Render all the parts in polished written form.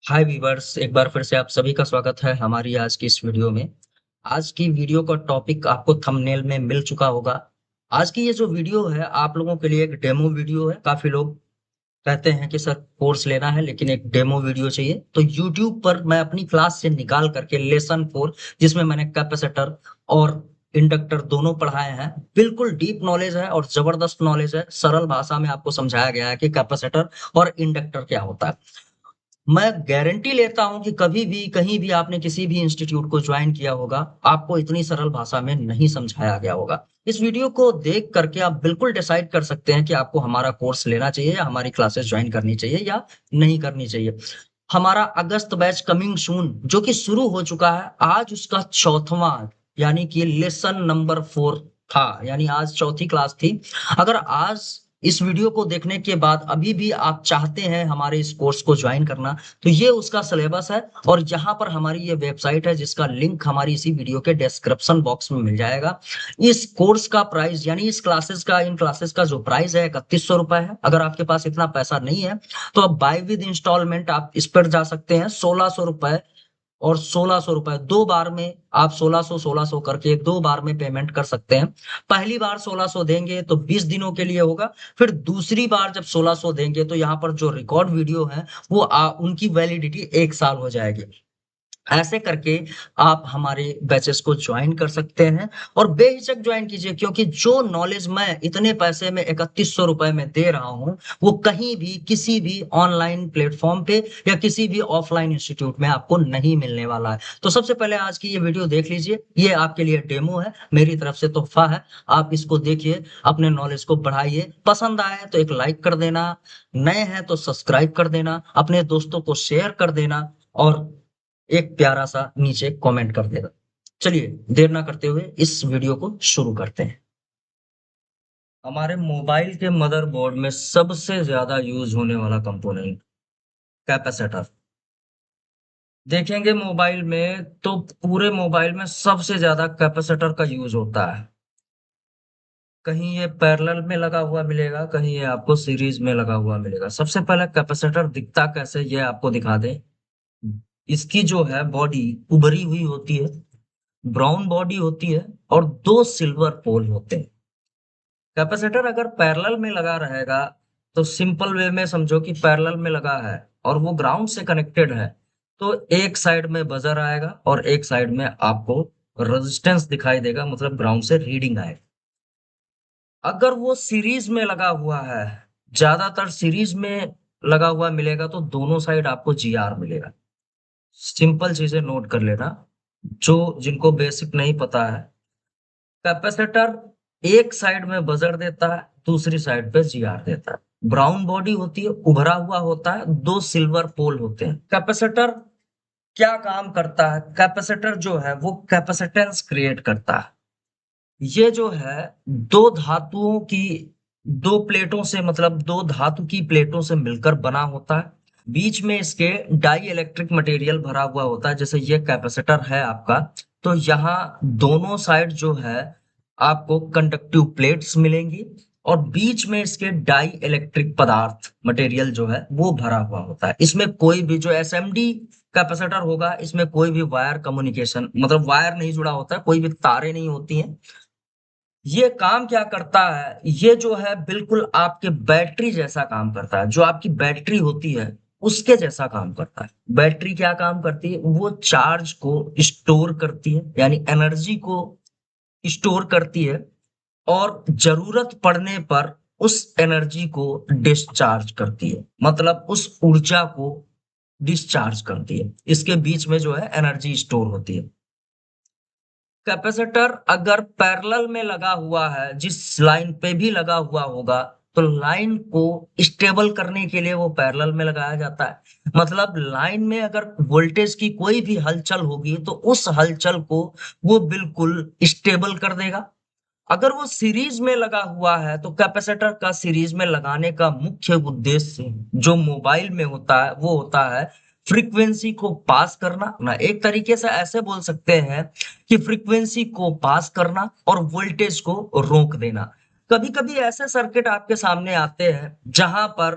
हाय viewers, एक बार फिर से आप सभी का स्वागत है हमारी आज की इस वीडियो में। आज की वीडियो का टॉपिक आपको थंबनेल में मिल चुका होगा। आज की ये जो वीडियो है आप लोगों के लिए एक डेमो वीडियो है। काफी लोग कहते हैं कि सर कोर्स लेना है लेकिन एक डेमो वीडियो चाहिए, तो यूट्यूब पर मैं अपनी क्लास से निकाल करके लेसन 4, जिसमें मैंने कैपेसिटर और इंडक्टर दोनों पढ़ाए हैं, बिल्कुल डीप नॉलेज है और जबरदस्त नॉलेज है। सरल भाषा में आपको समझाया गया है कि कैपेसिटर और इंडक्टर क्या होता है। मैं गारंटी लेता हूं कि कभी भी कहीं भी आपने किसी भी इंस्टीट्यूट को ज्वाइन किया होगा, आपको इतनी सरल भाषा में नहीं समझाया गया होगा। इस वीडियो को देख करके आप बिल्कुल डिसाइड कर सकते हैं कि आपको हमारा कोर्स लेना चाहिए या हमारी क्लासेस ज्वाइन करनी चाहिए या नहीं करनी चाहिए। हमारा अगस्त बैच कमिंग सून जो कि शुरू हो चुका है, आज उसका चौथवा यानी कि लेसन नंबर 4 था, यानी आज चौथी क्लास थी। अगर आज इस वीडियो को देखने के बाद अभी भी आप चाहते हैं हमारे इस कोर्स को ज्वाइन करना, तो ये उसका सिलेबस है। और यहाँ पर हमारी ये वेबसाइट है जिसका लिंक हमारी इसी वीडियो के डिस्क्रिप्शन बॉक्स में मिल जाएगा। इस कोर्स का प्राइस यानी इन क्लासेस का जो प्राइस है 3100 रुपए है। अगर आपके पास इतना पैसा नहीं है तो अब बाय विद इंस्टॉलमेंट आप इस पर जा सकते हैं। 1600 रुपए और 1600 रुपए दो बार में आप 1600 करके दो बार में पेमेंट कर सकते हैं। पहली बार 1600 देंगे तो 20 दिनों के लिए होगा। फिर दूसरी बार जब 1600 देंगे तो यहाँ पर जो रिकॉर्ड वीडियो है वो उनकी वैलिडिटी 1 साल हो जाएगी। ऐसे करके आप हमारे बैचेस को ज्वाइन कर सकते हैं और बेहिचक ज्वाइन कीजिए, क्योंकि जो नॉलेज मैं इतने पैसे में 3100 रुपए में दे रहा हूं वो कहीं भी किसी भी ऑनलाइन प्लेटफॉर्म पे या किसी भी ऑफलाइन इंस्टीट्यूट में आपको नहीं मिलने वाला है। तो सबसे पहले आज की ये वीडियो देख लीजिए, ये आपके लिए डेमो है, मेरी तरफ से तोहफा है। आप इसको देखिए, अपने नॉलेज को बढ़ाइए। पसंद आए तो एक लाइक कर देना, नए हैं तो सब्सक्राइब कर देना, अपने दोस्तों को शेयर कर देना और एक प्यारा सा नीचे कमेंट कर देना। चलिए देर ना करते हुए इस वीडियो को शुरू करते हैं। हमारे मोबाइल के मदरबोर्ड में सबसे ज्यादा यूज होने वाला कंपोनेंट कैपेसिटर। देखेंगे मोबाइल में तो पूरे मोबाइल में सबसे ज्यादा कैपेसिटर का यूज होता है। कहीं ये पैरेलल में लगा हुआ मिलेगा, कहीं ये आपको सीरीज में लगा हुआ मिलेगा। सबसे पहले कैपेसिटर दिखता कैसे ये आपको दिखा दें। इसकी जो है बॉडी उभरी हुई होती है, ब्राउन बॉडी होती है और दो सिल्वर पोल होते हैं। कैपेसिटर अगर पैरेलल में लगा रहेगा तो सिंपल वे में समझो कि पैरेलल में लगा है और वो ग्राउंड से कनेक्टेड है, तो एक साइड में बजर आएगा और एक साइड में आपको रेजिस्टेंस दिखाई देगा, मतलब ग्राउंड से रीडिंग आएगा। अगर वो सीरीज में लगा हुआ है, ज्यादातर सीरीज में लगा हुआ मिलेगा, तो दोनों साइड आपको जीआर मिलेगा। सिंपल चीजें नोट कर लेना, जो जिनको बेसिक नहीं पता है। कैपेसिटर एक साइड में बजर देता है, दूसरी साइड पे जीआर देता है। ब्राउन बॉडी होती है, उभरा हुआ होता है, दो सिल्वर पोल होते हैं। कैपेसिटर क्या काम करता है? कैपेसिटर जो है वो कैपेसिटेंस क्रिएट करता है। ये जो है दो धातुओं की, दो प्लेटों से, मतलब दो धातु की प्लेटों से मिलकर बना होता है। बीच में इसके डाई इलेक्ट्रिक मटेरियल भरा हुआ होता है। जैसे ये कैपेसिटर है आपका, तो यहाँ दोनों साइड जो है आपको कंडक्टिव प्लेट्स मिलेंगी और बीच में इसके डाई इलेक्ट्रिक पदार्थ मटेरियल जो है वो भरा हुआ होता है। इसमें कोई भी जो एसएमडी कैपेसिटर होगा, इसमें कोई भी वायर कम्युनिकेशन, मतलब वायर नहीं जुड़ा होता है, कोई भी तारे नहीं होती हैं। ये काम क्या करता है? ये जो है बिल्कुल आपके बैटरी जैसा काम करता है। जो आपकी बैटरी होती है उसके जैसा काम करता है। बैटरी क्या काम करती है? वो चार्ज को स्टोर करती है, यानी एनर्जी को स्टोर करती है और जरूरत पड़ने पर उस एनर्जी को डिस्चार्ज करती है, मतलब उस ऊर्जा को डिस्चार्ज करती है। इसके बीच में जो है एनर्जी स्टोर होती है। कैपेसिटर अगर पैरेलल में लगा हुआ है, जिस लाइन पे भी लगा हुआ होगा, तो लाइन को स्टेबल करने के लिए वो पैरेलल में लगाया जाता है। मतलब लाइन में अगर वोल्टेज की कोई भी हलचल होगी तो उस हलचल को वो बिल्कुल स्टेबल कर देगा। अगर वो सीरीज में लगा हुआ है तो कैपेसिटर का सीरीज में लगाने का मुख्य उद्देश्य जो मोबाइल में होता है वो होता है फ्रीक्वेंसी को पास करना ना। एक तरीके से ऐसे बोल सकते हैं कि फ्रीक्वेंसी को पास करना और वोल्टेज को रोक देना। कभी कभी ऐसे सर्किट आपके सामने आते हैं जहां पर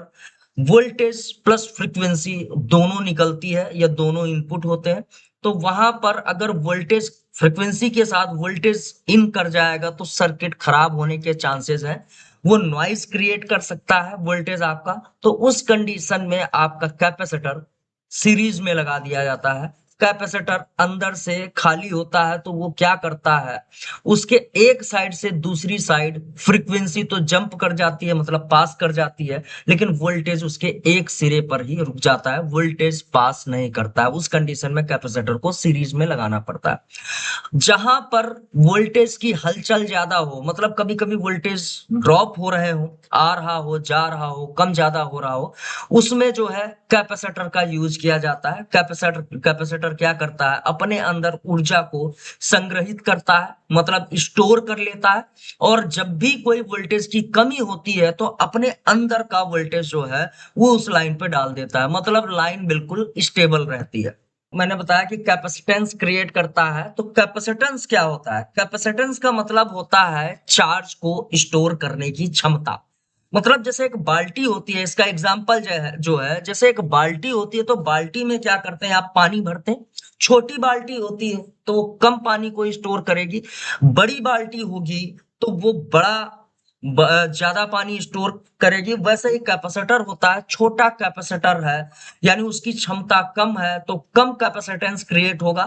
वोल्टेज प्लस फ्रीक्वेंसी दोनों निकलती है या दोनों इनपुट होते हैं। तो वहां पर अगर वोल्टेज फ्रीक्वेंसी के साथ वोल्टेज इन कर जाएगा तो सर्किट खराब होने के चांसेस है, वो नॉइज क्रिएट कर सकता है वोल्टेज आपका। तो उस कंडीशन में आपका कैपेसिटर सीरीज में लगा दिया जाता है। कैपेसिटर अंदर से खाली होता है तो वो क्या करता है, उसके एक साइड से दूसरी साइड फ्रीक्वेंसी तो जंप कर जाती है, मतलब पास कर जाती है, लेकिन वोल्टेज उसके एक सिरे पर ही रुक जाता है, वोल्टेज पास नहीं करता है। उस कंडीशन में कैपेसिटर को सीरीज में लगाना पड़ता है। जहां पर वोल्टेज की हलचल ज्यादा हो, मतलब कभी कभी वोल्टेज ड्रॉप हो रहे हो, आ रहा हो, जा रहा हो, कम ज्यादा हो रहा हो, उसमें जो है कैपेसिटर का यूज किया जाता है। कैपेसिटर कैपेसिटर क्या करता है, अपने अंदर ऊर्जा को संग्रहित करता है, मतलब स्टोर कर लेता है। और जब भी कोई वोल्टेज की कमी होती है तो अपने अंदर का वोल्टेज जो है वो उस लाइन पे डाल देता है, मतलब लाइन बिल्कुल स्टेबल रहती है। मैंने बताया कि कैपेसिटेंस क्रिएट करता है। तो कैपेसिटेंस क्या होता है, कैपेसिटेंस का मतलब होता है चार्ज को स्टोर करने की क्षमता। मतलब जैसे एक बाल्टी होती है, इसका एग्जांपल जो है जैसे एक बाल्टी होती है, तो बाल्टी में क्या करते हैं आप, पानी भरते हैं। छोटी बाल्टी होती है तो कम पानी को स्टोर करेगी, बड़ी बाल्टी होगी तो वो ज्यादा पानी स्टोर करेगी। वैसे ही कैपेसिटर होता है, छोटा कैपेसिटर है यानी उसकी क्षमता कम है तो कम कैपेसिटेंस क्रिएट होगा।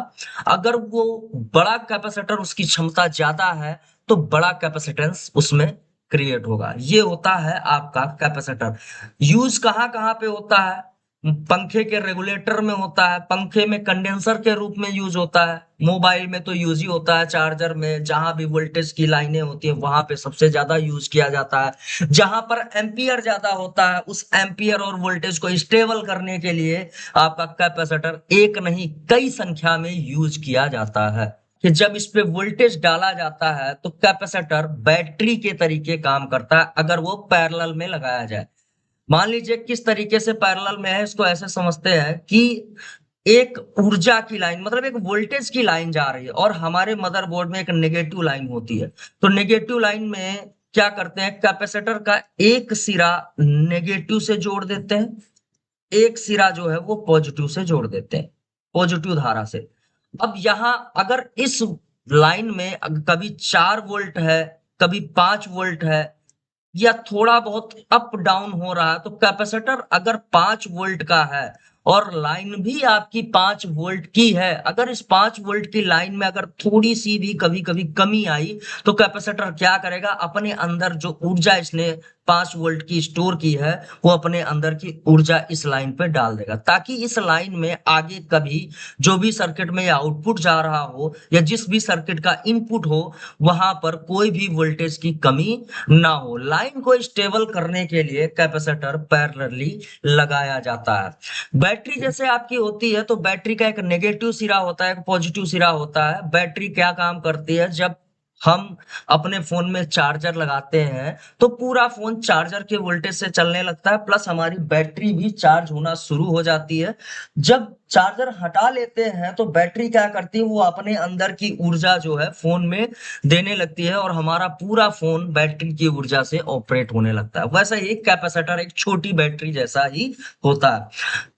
अगर वो बड़ा कैपेसिटर उसकी क्षमता ज्यादा है तो बड़ा कैपेसिटेंस उसमें क्रिएट होगा। ये होता है आपका कैपेसिटर। यूज कहाँ कहाँ पे होता है, पंखे के रेगुलेटर में होता है, पंखे में कंडेंसर के रूप में यूज होता है, मोबाइल में तो यूज ही होता है, चार्जर में, जहां भी वोल्टेज की लाइनें होती है वहां पे सबसे ज्यादा यूज किया जाता है। जहां पर एम्पियर ज्यादा होता है उस एम्पियर और वोल्टेज को स्टेबल करने के लिए आपका कैपेसिटर एक नहीं कई संख्या में यूज किया जाता है। कि जब इस पे वोल्टेज डाला जाता है तो कैपेसिटर बैटरी के तरीके काम करता है अगर वो पैरेलल में लगाया जाए। मान लीजिए किस तरीके से पैरेलल में है, इसको ऐसे समझते हैं कि एक ऊर्जा की लाइन, मतलब एक वोल्टेज की लाइन जा रही है और हमारे मदरबोर्ड में एक नेगेटिव लाइन होती है। तो नेगेटिव लाइन में क्या करते हैं, कैपेसिटर का एक सिरा नेगेटिव से जोड़ देते हैं, एक सिरा जो है वो पॉजिटिव से जोड़ देते हैं, पॉजिटिव धारा से। अब यहां अगर इस लाइन में कभी 4 वोल्ट है, कभी 5 वोल्ट है, या थोड़ा बहुत अप डाउन हो रहा है, तो कैपेसिटर अगर 5 वोल्ट का है और लाइन भी आपकी 5 वोल्ट की है, अगर इस 5 वोल्ट की लाइन में अगर थोड़ी सी भी कभी कभी कमी आई तो कैपेसिटर क्या करेगा, अपने अंदर जो ऊर्जा इसने 5 वोल्ट की स्टोर की है वो अपने अंदर की ऊर्जा इस लाइन पे डाल देगा, ताकि इस लाइन में आगे कभी जो भी सर्किट में आउटपुट जा रहा हो या जिस भी सर्किट का इनपुट हो वहां पर कोई भी वोल्टेज की कमी ना हो। लाइन को स्टेबल करने के लिए कैपेसिटर पैरेलली लगाया जाता है। बैटरी जैसे आपकी होती है तो बैटरी का एक नेगेटिव सिरा होता है, एक पॉजिटिव सिरा होता है। बैटरी क्या काम करती है, जब हम अपने फोन में चार्जर लगाते हैं तो पूरा फोन चार्जर के वोल्टेज से चलने लगता है, प्लस हमारी बैटरी भी चार्ज होना शुरू हो जाती है। जब चार्जर हटा लेते हैं तो बैटरी क्या करती है, वो अपने अंदर की ऊर्जा जो है फोन में देने लगती है और हमारा पूरा फोन बैटरी की ऊर्जा से ऑपरेट होने लगता है। वैसा ही कैपेसिटर एक छोटी बैटरी जैसा ही होता है।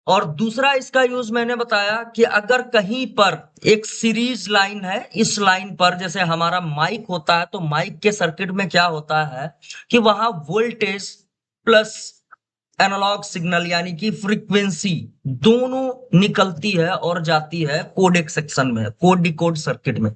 और दूसरा इसका यूज मैंने बताया कि अगर कहीं पर एक सीरीज लाइन है, इस लाइन पर जैसे हमारा माइक होता है तो माइक के सर्किट में क्या होता है कि वहां वोल्टेज प्लस एनालॉग सिग्नल यानी कि फ्रीक्वेंसी दोनों निकलती है और जाती है कोडेक सेक्शन में, कोड डिकोड सर्किट में।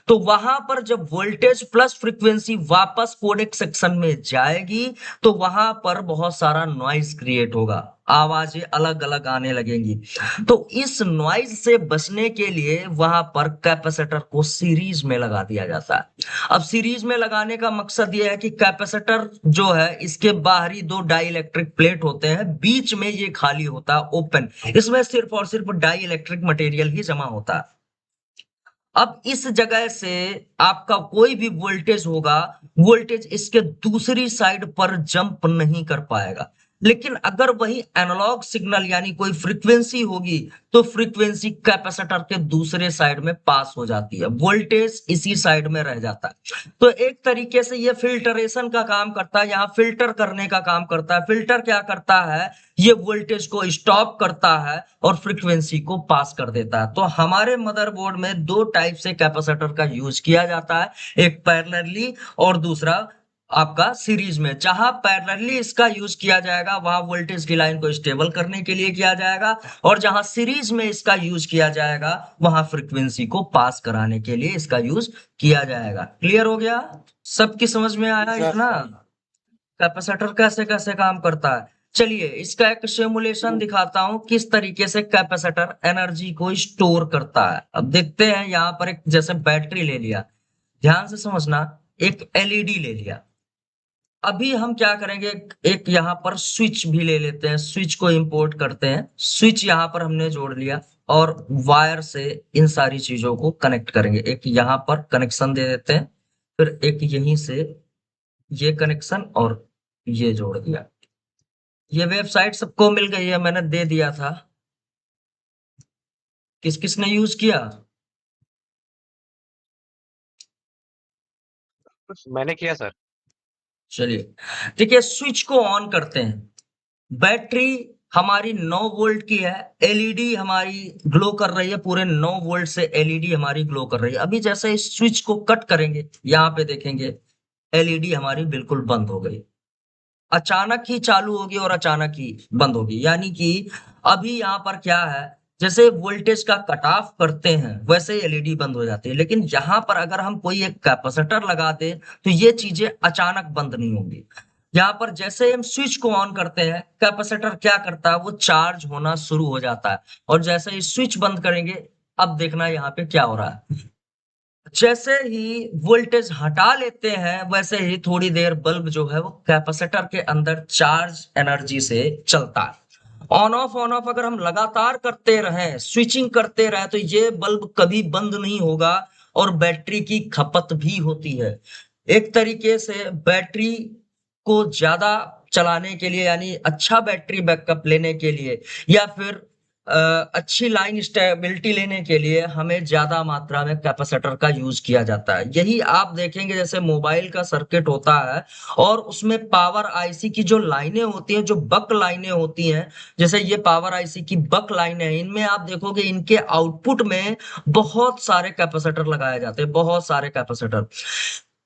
तो वहां पर जब वोल्टेज प्लस फ्रीक्वेंसी वापस कोडेक सेक्शन में जाएगी तो वहां पर बहुत सारा नॉइज क्रिएट होगा, आवाजें अलग अलग आने लगेंगी। तो इस नॉइज से बचने के लिए वहां पर कैपेसिटर को सीरीज में लगा दिया जाता है। अब सीरीज में लगाने का मकसद यह है कि कैपेसिटर जो है इसके बाहरी 2 डाइइलेक्ट्रिक प्लेट होते हैं, बीच में ये खाली होता है ओपन, इसमें सिर्फ और सिर्फ डाइइलेक्ट्रिक मटेरियल ही जमा होता है। अब इस जगह से आपका कोई भी वोल्टेज होगा, वोल्टेज इसके दूसरी साइड पर जंप नहीं कर पाएगा। लेकिन अगर वही एनालॉग सिग्नल यानी कोई फ्रीक्वेंसी होगी तो फ्रीक्वेंसी कैपेसिटर के दूसरे साइड में पास हो जाती है, वोल्टेज इसी साइड में रह जाता है। तो एक तरीके से ये फिल्टरेशन का काम करता है, यहाँ फिल्टर करने का काम करता है। फिल्टर क्या करता है, ये वोल्टेज को स्टॉप करता है और फ्रीक्वेंसी को पास कर देता है। तो हमारे मदरबोर्ड में दो टाइप से कैपेसिटर का यूज किया जाता है, एक पैरेलली और दूसरा आपका सीरीज में। जहां पैरेलली इसका यूज किया जाएगा वहां वोल्टेज की लाइन को स्टेबल करने के लिए किया जाएगा, और जहां सीरीज में इसका यूज किया जाएगा वहां फ्रीक्वेंसी को पास कराने के लिए इसका यूज किया जाएगा। क्लियर हो गया? सबकी समझ में आया सर इतना कैपेसिटर कैसे कैसे काम करता है? चलिए इसका एक सिमुलेशन दिखाता हूं किस तरीके से कैपेसिटर एनर्जी को स्टोर करता है। अब देखते हैं, यहाँ पर एक जैसे बैटरी ले लिया, ध्यान से समझना, एक एलईडी ले लिया। अभी हम क्या करेंगे, एक यहाँ पर स्विच भी ले लेते हैं, स्विच को इंपोर्ट करते हैं। स्विच यहाँ पर हमने जोड़ लिया और वायर से इन सारी चीजों को कनेक्ट करेंगे। एक यहाँ पर कनेक्शन दे देते हैं, फिर एक यहीं से ये कनेक्शन और ये जोड़ दिया। ये वेबसाइट सबको मिल गई है, मैंने दे दिया था। किस किस ने यूज किया? मैंने किया सर। चलिए देखिए, स्विच को ऑन करते हैं। बैटरी हमारी 9 वोल्ट की है, एलईडी हमारी ग्लो कर रही है, पूरे 9 वोल्ट से एलईडी हमारी ग्लो कर रही है। अभी जैसे इस स्विच को कट करेंगे, यहाँ पे देखेंगे एलईडी हमारी बिल्कुल बंद हो गई। अचानक ही चालू होगी और अचानक ही बंद होगी, यानी कि अभी यहाँ पर क्या है, जैसे वोल्टेज का कट ऑफ करते हैं वैसे एलईडी बंद हो जाती है। लेकिन यहाँ पर अगर हम कोई एक कैपेसिटर लगा दे तो ये चीजें अचानक बंद नहीं होंगी। यहाँ पर जैसे हम स्विच को ऑन करते हैं, कैपेसिटर क्या करता है, वो चार्ज होना शुरू हो जाता है, और जैसे ही स्विच बंद करेंगे, अब देखना यहाँ पे क्या हो रहा है। जैसे ही वोल्टेज हटा लेते हैं वैसे ही थोड़ी देर बल्ब जो है वो कैपेसिटर के अंदर चार्ज एनर्जी से चलता है। ऑन ऑफ अगर हम लगातार करते रहें, स्विचिंग करते रहें, तो ये बल्ब कभी बंद नहीं होगा और बैटरी की खपत भी होती है। एक तरीके से बैटरी को ज्यादा चलाने के लिए, यानी अच्छा बैटरी बैकअप लेने के लिए, या फिर अ, अच्छी लाइन स्टेबिलिटी लेने के लिए हमें ज्यादा मात्रा में कैपेसिटर का यूज किया जाता है। यही आप देखेंगे जैसे मोबाइल का सर्किट होता है और उसमें पावर आईसी की जो लाइनें होती हैं, जो बक लाइनें होती हैं, जैसे ये पावर आईसी की बक लाइनें हैं, इनमें आप देखोगे इनके आउटपुट में बहुत सारे कैपेसिटर लगाए जाते हैं, बहुत सारे कैपेसिटर।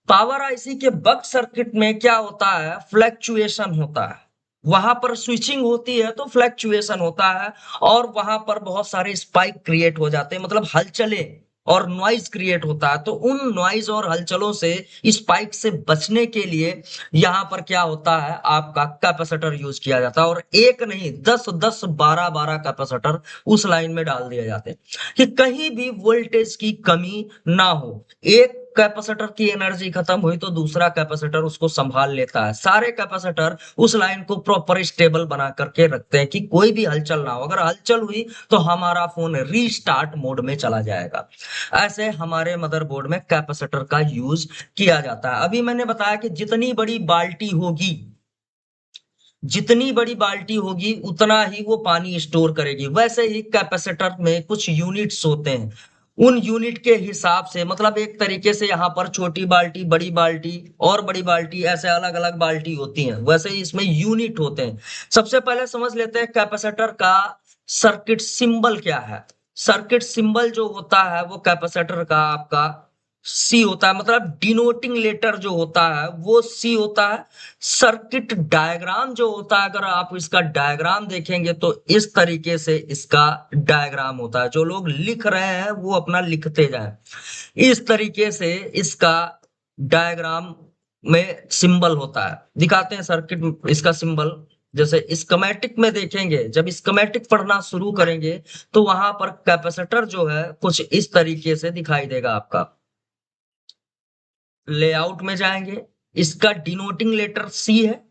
पावर आईसी के बक सर्किट में क्या होता है, फ्लैक्चुएशन होता है। वहां पर स्विचिंग होती है तो फ्लैक्चुएशन होता है, और वहां पर बहुत सारे स्पाइक क्रिएट हो जाते हैं, मतलब हलचलें और नॉइज क्रिएट होता है। तो उन नॉइज और हलचलों से, स्पाइक से बचने के लिए यहाँ पर क्या होता है, आपका कैपेसिटर यूज किया जाता है। और एक नहीं, 10 12 12 कैपेसिटर उस लाइन में डाल दिए जाते हैं कि कहीं भी वोल्टेज की कमी ना हो। एक कैपेसिटर की एनर्जी खत्म हुई तो दूसरा कैपेसिटर उसको संभाल लेता है। सारे कैपेसिटर उस लाइन को प्रॉपर स्टेबल बना करके रखते हैं कि कोई भी हलचल ना हो। अगर हलचल हुई तो हमारा फोन रीस्टार्ट मोड में चला जाएगा। ऐसे हमारे मदरबोर्ड में कैपेसिटर का यूज किया जाता है। अभी मैंने बताया कि जितनी बड़ी बाल्टी होगी उतना ही वो पानी स्टोर करेगी। वैसे ही कैपेसिटर में कुछ यूनिट्स होते हैं, उन यूनिट के हिसाब से, मतलब एक तरीके से यहाँ पर छोटी बाल्टी, बड़ी बाल्टी और बड़ी बाल्टी, ऐसे अलग अलग बाल्टी होती हैं, वैसे ही इसमें यूनिट होते हैं। सबसे पहले समझ लेते हैं कैपेसिटर का सर्किट सिंबल क्या है। सर्किट सिंबल जो होता है वो कैपेसिटर का आपका सी होता है, मतलब डिनोटिंग लेटर जो होता है वो सी होता है। सर्किट डायग्राम जो होता है, अगर आप इसका डायग्राम देखेंगे तो इस तरीके से इसका डायग्राम होता है। जो लोग लिख रहे हैं वो अपना लिखते जाएं, इस तरीके से इसका डायग्राम में सिंबल होता है। दिखाते हैं सर्किट इसका सिंबल। जैसे स्कीमेटिक में देखेंगे, जब स्कीमेटिक पढ़ना शुरू करेंगे तो वहां पर कैपेसिटर जो है कुछ इस तरीके से दिखाई देगा आपका। लेआउट में जाएंगे, इसका डिनोटिंग लेटर सी है,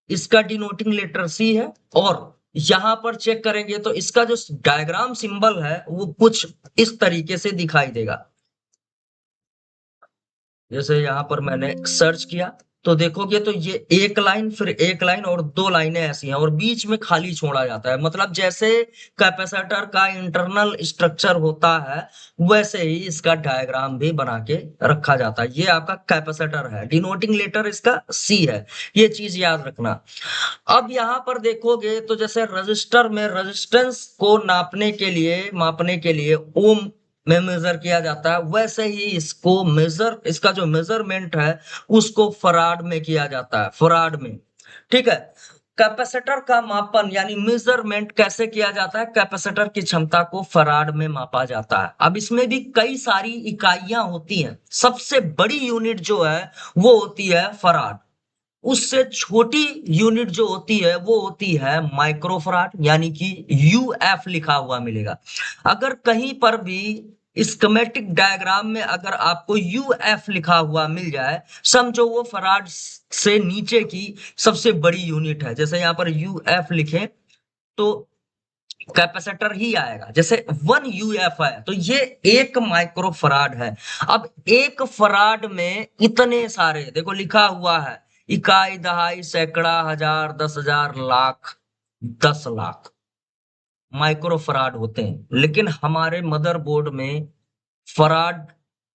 इसका डिनोटिंग लेटर सी है, और यहां पर चेक करेंगे तो इसका जो डायग्राम सिंबल है वो कुछ इस तरीके से दिखाई देगा। जैसे यहां पर मैंने सर्च किया, तो देखोगे तो ये एक लाइन फिर एक लाइन और दो लाइनें ऐसी हैं और बीच में खाली छोड़ा जाता है। मतलब जैसे कैपेसिटर का इंटरनल स्ट्रक्चर होता है वैसे ही इसका डायग्राम भी बना के रखा जाता है। ये आपका कैपेसिटर है, डिनोटिंग लेटर इसका सी है, ये चीज याद रखना। अब यहां पर देखोगे तो जैसे रजिस्टर में रेजिस्टेंस को नापने के लिए मापने के लिए ओम में मेजर किया जाता है, वैसे ही इसको मेजर इसका जो मेजरमेंट है उसको फराड में किया जाता है, फराड में। ठीक है। कैपेसिटर का मापन यानी मेजरमेंट कैसे किया जाता है? कैपेसिटर की क्षमता को फराड में मापा जाता है। अब इसमें भी कई सारी इकाइयां होती हैं, सबसे बड़ी यूनिट जो है वो होती है फराड। उससे छोटी यूनिट जो होती है वो होती है माइक्रोफराड, यानी कि यूएफ लिखा हुआ मिलेगा। अगर कहीं पर भी स्कीमेटिक डायग्राम में अगर आपको यूएफ लिखा हुआ मिल जाए, समझो वो फराड से नीचे की सबसे बड़ी यूनिट है। जैसे यहाँ पर यूएफ लिखें तो कैपेसिटर ही आएगा। जैसे 1 यूएफ है तो ये 1 माइक्रोफराड है। अब 1 फराड में इतने सारे देखो लिखा हुआ है, इकाई, दहाई, सैकड़ा, हजार, 10,000, लाख, 10 लाख माइक्रोफराड होते हैं। लेकिन हमारे मदरबोर्ड में फराड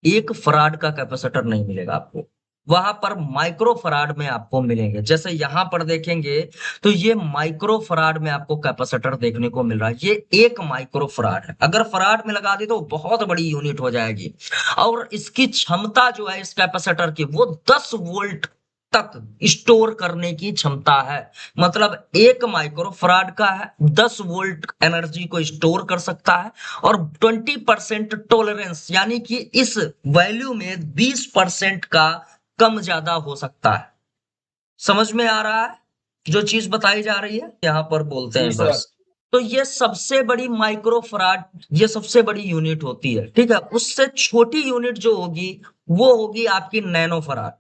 1 फराड का कैपेसिटर नहीं मिलेगा आपको, वहां पर माइक्रो फराड में आपको मिलेंगे। जैसे यहां पर देखेंगे तो ये माइक्रो फराड में आपको कैपेसिटर देखने को मिल रहा है। ये 1 माइक्रो फराड है। अगर फराड में लगा दी तो बहुत बड़ी यूनिट हो जाएगी। और इसकी क्षमता जो है इस कैपेसिटर की वो 10 वोल्ट तक स्टोर करने की क्षमता है। मतलब 1 माइक्रो फराड का है, 10 वोल्ट एनर्जी को स्टोर कर सकता है। और 20% टॉलरेंस यानी कि इस वैल्यू में 20% का कम ज्यादा हो सकता है। समझ में आ रहा है जो चीज बताई जा रही है? यहां पर बोलते जी हैं सर। बस। तो ये सबसे बड़ी माइक्रो फराड, ये सबसे बड़ी यूनिट होती है। ठीक है। उससे छोटी यूनिट जो होगी वो होगी आपकी नैनो फराड।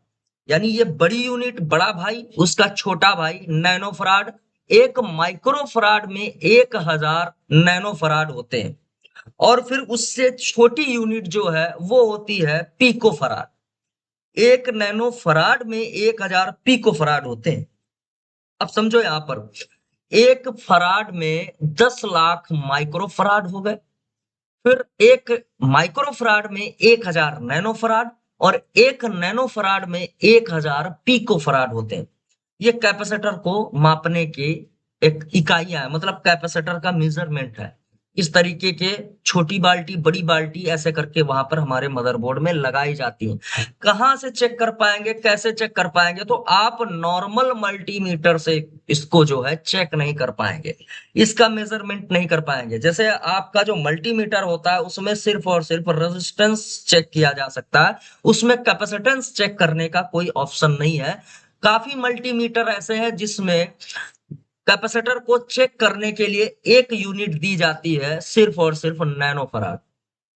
यानी ये बड़ी यूनिट बड़ा भाई, उसका छोटा भाई नैनो फराड। 1 माइक्रो फराड में 1,000 नैनो फराड होते हैं। और फिर उससे छोटी यूनिट जो है वो होती है पीको फराड। 1 नैनो फराड में 1,000 पिको फराड होते हैं। अब समझो यहां पर 1 फराड में 10 लाख माइक्रो फराड हो गए। फिर 1 माइक्रो फराड में 1,000 नैनो फराड। और 1 नैनो फराड में 1,000 पिको फराड होते हैं। ये कैपेसिटर को मापने की एक इकाइयां है, मतलब कैपेसिटर का मेजरमेंट है। इस तरीके के छोटी बाल्टी बड़ी बाल्टी ऐसे करके वहां पर हमारे मदरबोर्ड में लगाई जाती है। कहाँ से चेक कर पाएंगे, कैसे चेक कर पाएंगे? तो आप नॉर्मल मल्टीमीटर से इसको जो है चेक नहीं कर पाएंगे, इसका मेजरमेंट नहीं कर पाएंगे। जैसे आपका जो मल्टीमीटर होता है उसमें सिर्फ और सिर्फ रेजिस्टेंस चेक किया जा सकता है, उसमें कैपेसिटेंस चेक करने का कोई ऑप्शन नहीं है। काफी मल्टीमीटर ऐसे हैं जिसमें कैपेसिटर को चेक करने के लिए एक यूनिट दी जाती है, सिर्फ और सिर्फ नैनो फराड।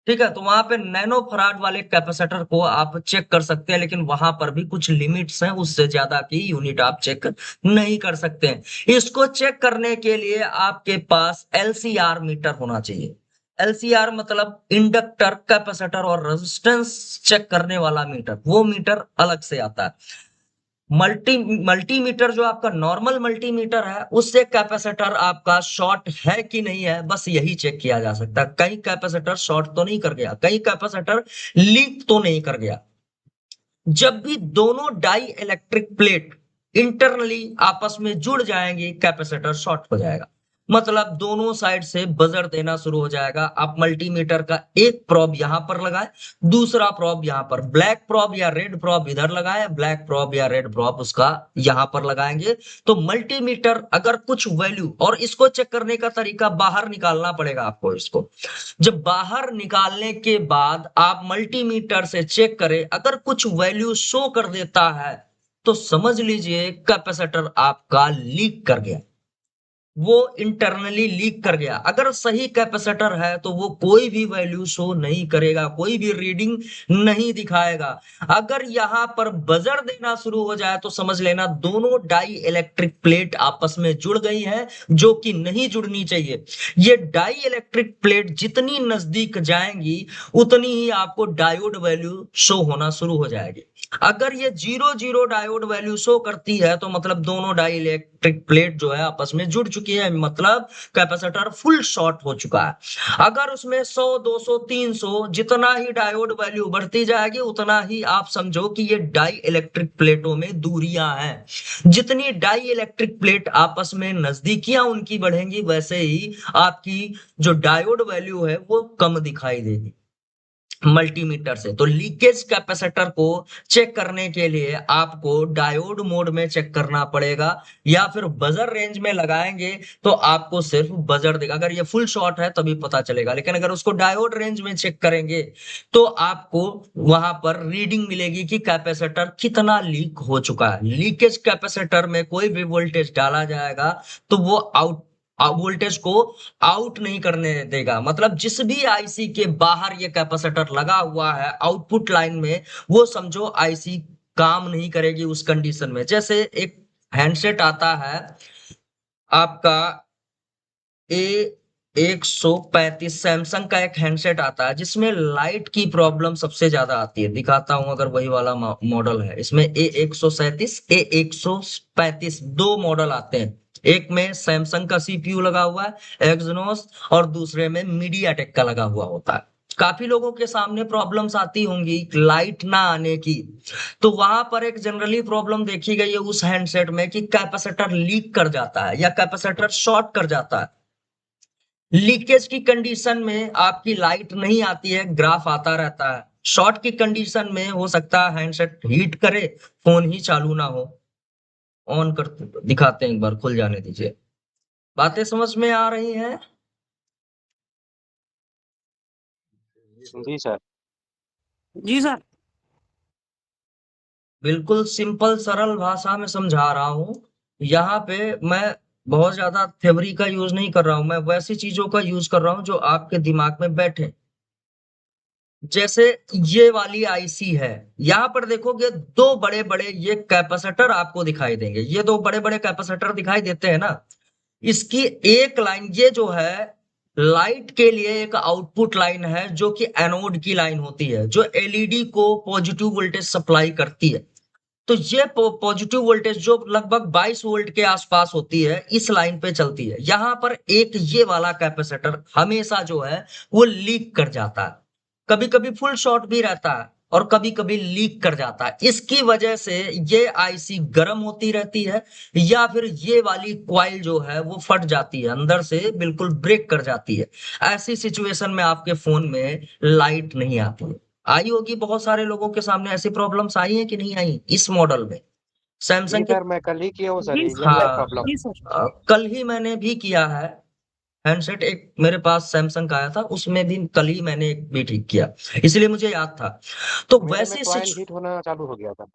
ठीक है। तो वहां पे नैनो फराड वाले कैपेसिटर को आप चेक कर सकते हैं, लेकिन वहां पर भी कुछ लिमिट्स हैं, उससे ज्यादा की यूनिट आप चेक नहीं कर सकते हैं। इसको चेक करने के लिए आपके पास एलसीआर मीटर होना चाहिए। एलसीआर मतलब इंडक्टर, कैपेसिटर और रेजिस्टेंस चेक करने वाला मीटर, वो मीटर अलग से आता है। मल्टी मल्टीमीटर जो आपका नॉर्मल मल्टीमीटर है उससे कैपेसिटर आपका शॉर्ट है कि नहीं है, बस यही चेक किया जा सकता है। कहीं कैपेसिटर शॉर्ट तो नहीं कर गया, कहीं कैपेसिटर लीक तो नहीं कर गया। जब भी दोनों डाई इलेक्ट्रिक प्लेट इंटरनली आपस में जुड़ जाएंगे कैपेसिटर शॉर्ट हो जाएगा। मतलब दोनों साइड से बजर देना शुरू हो जाएगा। आप मल्टीमीटर का एक प्रोब यहां पर लगाए, दूसरा प्रोब यहां पर, ब्लैक प्रोब या रेड प्रोब इधर लगाए, ब्लैक प्रोब या रेड प्रोब उसका यहां पर लगाएंगे। तो मल्टीमीटर अगर कुछ वैल्यू, और इसको चेक करने का तरीका बाहर निकालना पड़ेगा आपको। इसको जब बाहर निकालने के बाद आप मल्टीमीटर से चेक करें, अगर कुछ वैल्यू शो कर देता है तो समझ लीजिए कैपेसिटर आपका लीक कर गया। वो इंटरनली लीक कर गया। अगर सही कैपेसिटर है तो वो कोई भी वैल्यू शो नहीं करेगा, कोई भी रीडिंग नहीं दिखाएगा। अगर यहाँ पर बजर देना शुरू हो जाए तो समझ लेना दोनों डाई इलेक्ट्रिक प्लेट आपस में जुड़ गई हैं, जो कि नहीं जुड़नी चाहिए। ये डाई इलेक्ट्रिक प्लेट जितनी नजदीक जाएंगी उतनी ही आपको डायोड वैल्यू शो होना शुरू हो जाएगी। अगर ये 0 0 डायोड वैल्यू शो करती है तो मतलब दोनों डाई इलेक्ट्रिक प्लेट जो है आपस में जुड़ चुकी है, मतलब कैपेसिटर फुल शॉर्ट हो चुका है। अगर उसमें 100 200 300 जितना ही डायोड वैल्यू बढ़ती जाएगी उतना ही आप समझो कि ये डाई इलेक्ट्रिक प्लेटों में दूरियां हैं। जितनी डाई इलेक्ट्रिक प्लेट आपस में नजदीकियां उनकी बढ़ेंगी वैसे ही आपकी जो डायोड वैल्यू है वो कम दिखाई देगी मल्टीमीटर से। तो लीकेज कैपेसिटर को चेक करने के लिए आपको डायोड मोड में चेक करना पड़ेगा, या फिर बजर रेंज में लगाएंगे तो आपको सिर्फ बजर देगा। अगर ये फुल शॉट है तभी पता चलेगा, लेकिन अगर उसको डायोड रेंज में चेक करेंगे तो आपको वहां पर रीडिंग मिलेगी कि कैपेसिटर कितना लीक हो चुका है। लीकेज कैपेसिटर में कोई भी वोल्टेज डाला जाएगा तो वो वोल्टेज को आउट नहीं करने देगा। मतलब जिस भी आईसी के बाहर ये कैपेसिटर लगा हुआ है आउटपुट लाइन में, वो समझो आईसी काम नहीं करेगी उस कंडीशन में। जैसे एक हैंडसेट आता है आपका ए 135, सैमसंग का एक हैंडसेट आता है जिसमें लाइट की प्रॉब्लम सबसे ज्यादा आती है। दिखाता हूं, अगर वही वाला मॉडल है। इसमें A137 A135 दो मॉडल आते हैं। एक में सैमसंग का सीपीयू लगा हुआ है एक्सिनोस, और दूसरे में मीडियाटेक का लगा हुआ होता है। काफी लोगों के सामने प्रॉब्लम्स आती होंगी लाइट ना आने की। तो वहां पर एक जनरली प्रॉब्लम देखी गई है उस हैंडसेट में कि कैपेसिटर लीक कर जाता है या कैपेसिटर शॉर्ट कर जाता है। लीकेज की कंडीशन में आपकी लाइट नहीं आती है, ग्राफ आता रहता है। शॉर्ट की कंडीशन में हो सकता है हैंडसेट हीट करे, फोन ही चालू ना हो। ऑन कर दिखाते हैं, एक बार खुल जाने दीजिए। बातें समझ में आ रही हैं? जी सर। जी सर। बिल्कुल सिंपल सरल भाषा में समझा रहा हूं। यहाँ पे मैं बहुत ज्यादा थ्योरी का यूज नहीं कर रहा हूं, मैं वैसी चीजों का यूज कर रहा हूं जो आपके दिमाग में बैठे। जैसे ये वाली आईसी है, यहाँ पर देखोगे दो बड़े बड़े ये कैपेसिटर आपको दिखाई देंगे। ये दो बड़े बड़े कैपेसिटर दिखाई देते हैं ना। इसकी एक लाइन ये जो है लाइट के लिए एक आउटपुट लाइन है, जो कि एनोड की लाइन होती है, जो एलईडी को पॉजिटिव वोल्टेज सप्लाई करती है। तो ये पॉजिटिव वोल्टेज जो लगभग 22 वोल्ट के आसपास होती है इस लाइन पे चलती है। यहाँ पर एक ये वाला कैपेसिटर हमेशा जो है वो लीक कर जाता है। कभी कभी फुल शॉर्ट भी रहता है और कभी कभी लीक कर जाता है। इसकी वजह से ये आईसी गर्म होती रहती है, या फिर ये वाली क्वाइल जो है वो फट जाती है, अंदर से बिल्कुल ब्रेक कर जाती है। ऐसी सिचुएशन में आपके फोन में लाइट नहीं आती है। आई होगी, बहुत सारे लोगों के सामने ऐसी प्रॉब्लम्स आई हैं कि नहीं आई इस मॉडल में? जी सैमसंग के। सर, मैं कल ही किया हूँ सर, जी ये सर। यही हाँ, प्रॉब्लम। जी सर। कल ही मैंने भी किया है। हैंडसेट एक मेरे पास सैमसंग का आया था, उसमें भी कल ही मैंने एक भी ठीक किया, इसलिए मुझे याद था। तो मेरे में वैसी कॉइल हीट होना चालू हो गया था।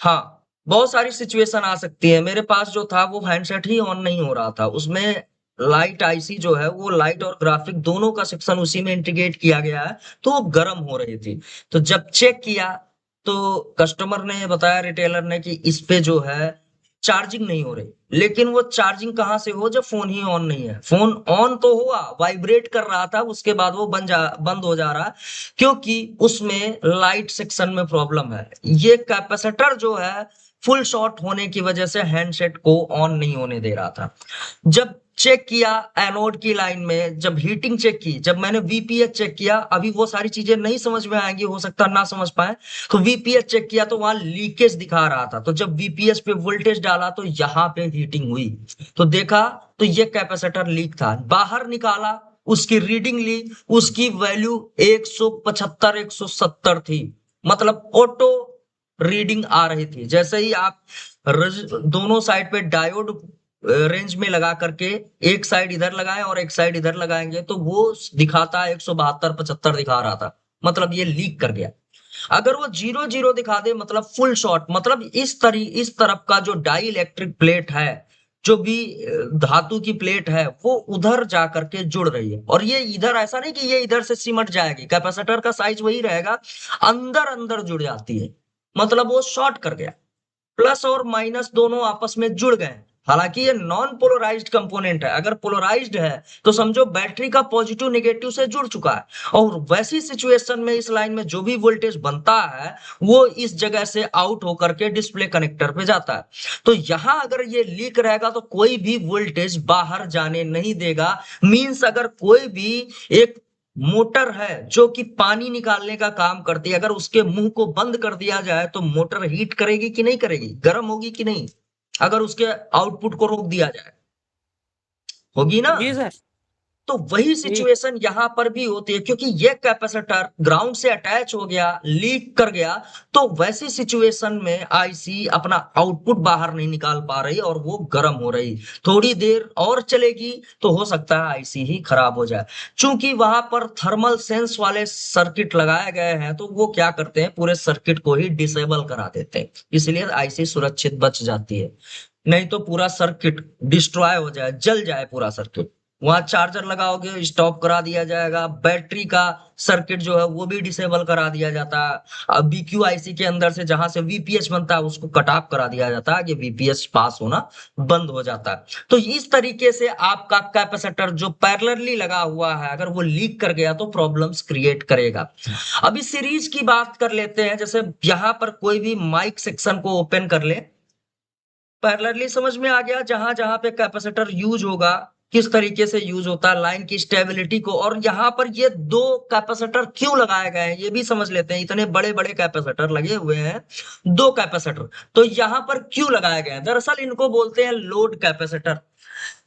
हाँ, बहुत सारी सिचुएशन आ सकती है। मेरे पास जो था वो हैंडसेट ही ऑन नहीं हो रहा था, उसमें लाइट आईसी जो है वो लाइट और ग्राफिक दोनों का सेक्शन उसी में इंटीग्रेट किया गया है, तो वो गर्म हो रही थी। तो जब चेक किया तो कस्टमर ने बताया, रिटेलर ने, कि इस पे जो है चार्जिंग नहीं हो रही। लेकिन वो चार्जिंग कहाँ से हो जब फोन ही ऑन नहीं है? फोन ऑन तो हुआ, वाइब्रेट कर रहा था, उसके बाद वो बंद हो जा रहा, क्योंकि उसमें लाइट सेक्शन में प्रॉब्लम है। ये कैपेसिटर जो है फुल शॉर्ट होने की वजह से हैंडसेट को ऑन नहीं होने दे रहा था। जब चेक किया एनोड की लाइन में, जब हीटिंग चेक की, जब मैंने वीपीएच चेक किया, अभी वो सारी चीजें नहीं समझ में आएंगी, हो सकता ना समझ पाए, तो वीपीएच चेक किया तो वहां लीकेज दिखा रहा था। तो जब वीपीएच पे वोल्टेज डाला तो यहाँ पे हीटिंग हुई, तो देखा तो ये कैपेसिटर लीक था। बाहर निकाला, उसकी रीडिंग ली, उसकी वैल्यू 175 170 थी। मतलब ऑटो रीडिंग आ रही थी। जैसे ही आप दोनों साइड पे डायोड रेंज में लगा करके एक साइड इधर लगाएं और एक साइड इधर लगाएंगे तो वो दिखाता है 172 75 दिखा रहा था, मतलब ये लीक कर गया। अगर वो 0 0 दिखा दे मतलब फुल शॉर्ट, मतलब इस तरफ का जो डाई इलेक्ट्रिक प्लेट है जो भी धातु की प्लेट है वो उधर जा करके जुड़ रही है, और ये इधर ऐसा नहीं कि ये इधर से सिमट जाएगी, कैपेसिटर का साइज वही रहेगा, अंदर अंदर जुड़ जाती है, मतलब वो शॉर्ट कर गया, प्लस और माइनस दोनों आपस में जुड़ गए। हालांकि ये नॉन पोलराइज्ड कंपोनेंट है, अगर पोलराइज्ड है तो समझो बैटरी का पॉजिटिव नेगेटिव से जुड़ चुका है, और वैसी सिचुएशन में इस लाइन में जो भी वोल्टेज बनता है वो इस जगह से आउट होकर के डिस्प्ले कनेक्टर पे जाता है। तो यहां अगर ये लीक रहेगा तो कोई भी वोल्टेज बाहर जाने नहीं देगा। मींस अगर कोई भी एक मोटर है जो कि पानी निकालने का काम करती है, अगर उसके मुंह को बंद कर दिया जाए तो मोटर हीट करेगी कि नहीं करेगी, गर्म होगी कि नहीं, अगर उसके आउटपुट को रोक दिया जाए, होगी ना। जी सर। तो वही जी सिचुएशन यहां पर भी होती है, क्योंकि ये कैपेसिटर ग्राउंड से अटैच हो गया, लीक कर गया, तो वैसी सिचुएशन में आईसी अपना आउटपुट बाहर नहीं निकाल पा रही और वो गर्म हो रही, थोड़ी देर और चलेगी तो हो सकता है आईसी ही खराब हो जाए। चूंकि वहां पर थर्मल सेंस वाले सर्किट लगाए गए हैं तो वो क्या करते हैं, पूरे सर्किट को ही डिसेबल करा देते हैं, इसलिए आईसी सुरक्षित बच जाती है। नहीं तो पूरा सर्किट डिस्ट्रॉय हो जाए, जल जाए पूरा सर्किट, वहां चार्जर लगाओगे स्टॉप करा दिया जाएगा, बैटरी का सर्किट जो है वो भी डिसेबल करा दिया जाता है। अब बीक्यूआईसी के अंदर से जहां से वीपीएस बनता है उसको कट ऑफ करा दिया जाता है, कि वीपीएस पास होना बंद हो जाता है। तो इस तरीके से आपका कैपेसिटर जो पैरेलली लगा हुआ है अगर वो लीक कर गया तो प्रॉब्लम्स क्रिएट करेगा। अभी सीरीज की बात कर लेते हैं, जैसे यहाँ पर कोई भी माइक सेक्शन को ओपन कर ले, पैरेलली समझ में आ गया, जहां जहां पे कैपेसिटर यूज होगा किस तरीके से यूज होता है, लाइन की स्टेबिलिटी को। और यहाँ पर ये दो कैपेसिटर क्यों लगाए गए हैं ये भी समझ लेते हैं, इतने बड़े बड़े कैपेसिटर लगे हुए हैं, दो कैपेसिटर तो यहाँ पर क्यों लगाए गए हैं, दरअसल इनको बोलते हैं लोड कैपेसिटर।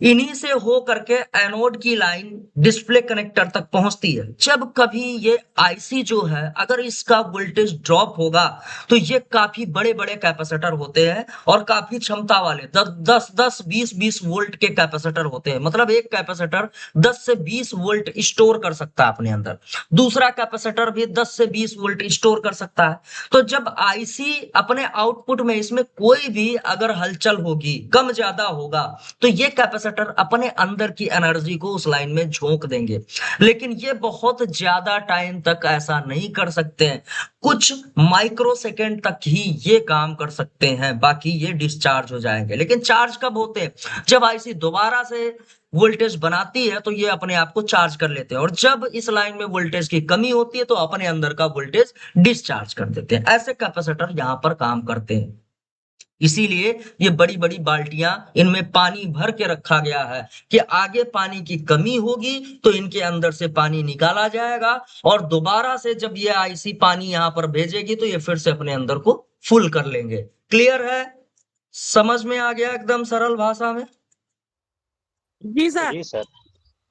इन्हीं से हो करके एनोड की लाइन डिस्प्ले कनेक्टर तक पहुंचती है। जब कभी ये आईसी जो है अगर इसका वोल्टेज ड्रॉप होगा तो ये काफी बड़े बड़े कैपेसिटर होते हैं और काफी क्षमता वाले, 10 20 वोल्ट के कैपेसिटर होते हैं, मतलब एक कैपेसिटर 10 से 20 वोल्ट स्टोर कर सकता है अपने अंदर, दूसरा कैपेसिटर भी 10 से 20 वोल्ट स्टोर कर सकता है। तो जब आईसी अपने आउटपुट में इसमें कोई भी अगर हलचल होगी, कम ज्यादा होगा, तो ये कैपेसिटर अपने अंदर की एनर्जी को उस लाइन में झोंक देंगे। लेकिन ये बहुत ज्यादा टाइम तक ऐसा नहीं कर सकते हैं, कुछ माइक्रो सेकेंड तक ही ये काम कर सकते हैं, बाकी ये डिस्चार्ज हो जाएंगे। लेकिन चार्ज कब होते हैं, जब आईसी दोबारा से वोल्टेज बनाती है तो ये अपने आप को चार्ज कर लेते हैं, और जब इस लाइन में वोल्टेज की कमी होती है तो अपने अंदर का वोल्टेज डिस्चार्ज कर देते हैं। ऐसे कैपेसिटर यहां पर काम करते हैं, इसीलिए ये बड़ी बड़ी बाल्टियां इनमें पानी भर के रखा गया है कि आगे पानी की कमी होगी तो इनके अंदर से पानी निकाला जाएगा, और दोबारा से जब ये आईसी पानी यहां पर भेजेगी तो ये फिर से अपने अंदर को फुल कर लेंगे। क्लियर है, समझ में आ गया एकदम सरल भाषा में। जी सर। जी सर।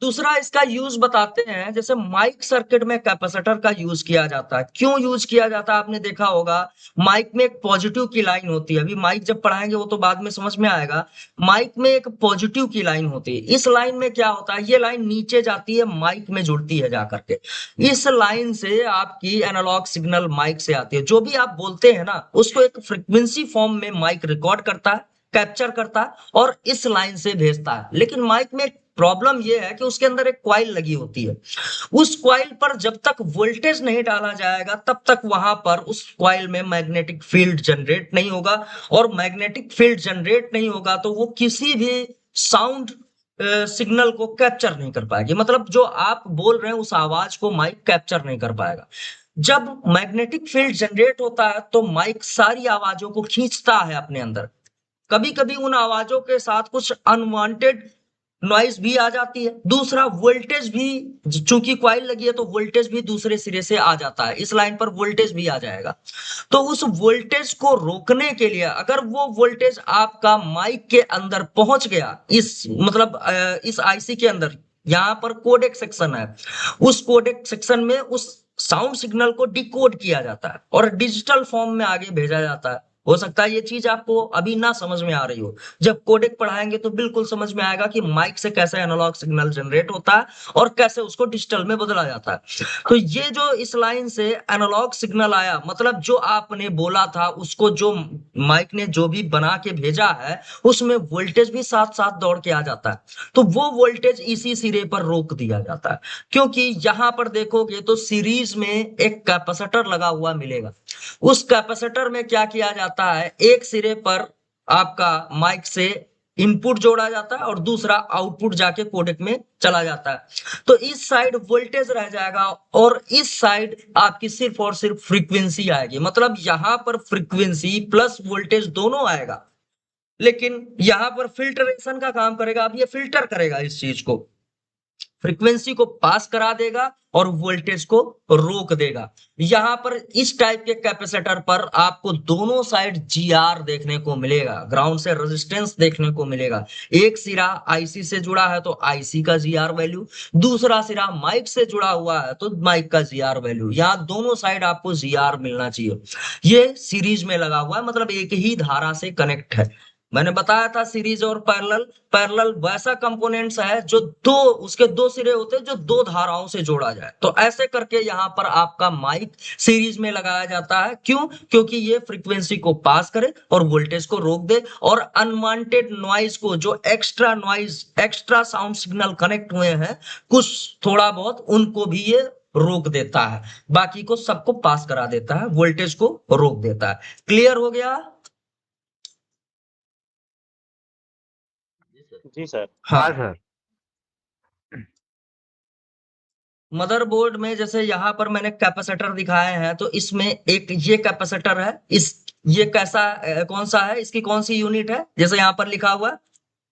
दूसरा इसका यूज बताते हैं, जैसे माइक सर्किट में कैपेसिटर का यूज किया जाता है। क्यों यूज किया जाता है, आपने देखा होगा माइक में एक पॉजिटिव की लाइन होती है, अभी माइक जब पढ़ाएंगे वो तो बाद में समझ में आएगा। माइक में एक पॉजिटिव की लाइन होती है, इस लाइन में क्या होता है, ये लाइन नीचे जाती है माइक में जुड़ती है जाकर के, इस लाइन से आपकी एनालॉग सिग्नल माइक से आती है, जो भी आप बोलते हैं ना उसको एक फ्रिक्वेंसी फॉर्म में माइक रिकॉर्ड करता है, कैप्चर करता है और इस लाइन से भेजता है। लेकिन माइक में प्रॉब्लम यह है कि उसके अंदर एक कॉइल लगी होती है, उस कॉइल पर जब तक वोल्टेज नहीं डाला जाएगा तब तक वहां पर उस कॉइल में मैग्नेटिक फील्ड जनरेट नहीं होगा, और मैग्नेटिक फील्ड जनरेट नहीं होगा तो वो किसी भी साउंड सिग्नल को कैप्चर नहीं कर पाएगी, मतलब जो आप बोल रहे हैं उस आवाज को माइक कैप्चर नहीं कर पाएगा। जब मैग्नेटिक फील्ड जनरेट होता है तो माइक सारी आवाजों को खींचता है अपने अंदर, कभी कभी उन आवाजों के साथ कुछ अनवांटेड नॉइज भी आ जाती है, दूसरा वोल्टेज भी, चूंकि कॉइल लगी है तो वोल्टेज भी दूसरे सिरे से आ जाता है, इस लाइन पर वोल्टेज भी आ जाएगा। तो उस वोल्टेज को रोकने के लिए अगर वो वोल्टेज आपका माइक के अंदर पहुंच गया, इस मतलब इस आईसी के अंदर, यहाँ पर कोडेक सेक्शन है, उस कोडेक सेक्शन में उस साउंड सिग्नल को डिकोड किया जाता है और डिजिटल फॉर्म में आगे भेजा जाता है, हो सकता है ये चीज आपको अभी ना समझ में आ रही हो, जब कोडेक पढ़ाएंगे तो बिल्कुल समझ में आएगा कि माइक से कैसे एनालॉग सिग्नल जनरेट होता है और कैसे उसको डिजिटल में बदला जाता है। तो ये जो इस लाइन से एनालॉग सिग्नल आया, मतलब जो आपने बोला था उसको जो माइक ने जो भी बना के भेजा है उसमें वोल्टेज भी साथ साथ दौड़ के आ जाता है, तो वो वोल्टेज इसी सिरे पर रोक दिया जाता है। क्योंकि यहां पर देखोगे तो सीरीज में एक कैपेसिटर लगा हुआ मिलेगा, उस कैपेसिटर में क्या किया जाता है, एक सिरे पर आपका माइक से इनपुट जोड़ा जाता है और दूसरा आउटपुट जाके कोडेक में चला जाता है। तो इस साइड वोल्टेज रह जाएगा और इस साइड आपकी सिर्फ और सिर्फ फ्रीक्वेंसी आएगी, मतलब यहां पर फ्रीक्वेंसी प्लस वोल्टेज दोनों आएगा, लेकिन यहां पर फिल्टरेशन का काम करेगा। अब ये फिल्टर करेगा इस चीज को, फ्रीक्वेंसी को पास करा देगा और वोल्टेज को रोक देगा। यहां पर इस टाइप के कैपेसिटर पर आपको दोनों साइड जीआर देखने को मिलेगा, ग्राउंड से रेजिस्टेंस देखने को मिलेगा। एक सिरा आईसी से जुड़ा है तो आईसी का जीआर वैल्यू, दूसरा सिरा माइक से जुड़ा हुआ है तो माइक का जीआर वैल्यू, यहां दोनों साइड आपको जीआर मिलना चाहिए। ये सीरीज में लगा हुआ है, मतलब एक ही धारा से कनेक्ट है। मैंने बताया था सीरीज और पैरेलल, पैरेलल वैसा कंपोनेंट्स है जो दो, उसके दो सिरे होते हैं जो दो धाराओं से जोड़ा जाए। तो ऐसे करके यहाँ पर आपका माइक सीरीज में लगाया जाता है। क्यों? क्योंकि ये फ्रीक्वेंसी को पास करे और वोल्टेज को रोक दे, और अनवांटेड नॉइज को, जो extra noise, extra sound signal connect हुए हैं कुछ थोड़ा बहुत, उनको भी ये रोक देता है, बाकी को सबको पास करा देता है, वोल्टेज को रोक देता है। क्लियर हो गया? जी सर। हाँ हाँ सर। मदरबोर्ड में जैसे यहाँ पर मैंने कैपेसिटर दिखाए हैं, तो इसमें एक ये कैपेसिटर है, इस ये कैसा कौन सा है, इसकी कौन सी यूनिट है, जैसे यहाँ पर लिखा हुआ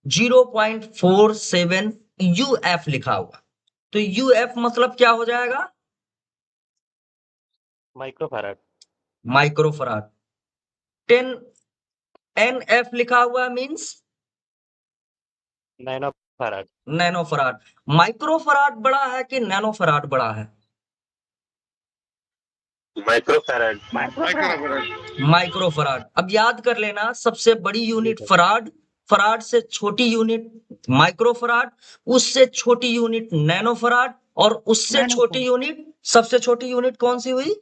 0.47 यूएफ लिखा हुआ, तो यूएफ मतलब क्या हो जाएगा, माइक्रोफैराड। माइक्रोफराड। 10 एनएफ लिखा हुआ मींस नैनोफैराड। नैनोफराड। माइक्रोफराड बड़ा है कि नैनोफराड बड़ा है? माइक्रोफैराड। माइक्रोफराड। अब याद कर लेना, सबसे बड़ी यूनिट फराड, फराड से छोटी यूनिट माइक्रोफराड, उससे छोटी यूनिट नैनोफराड, और उससे छोटी यूनिट, सबसे छोटी यूनिट कौन सी हुई,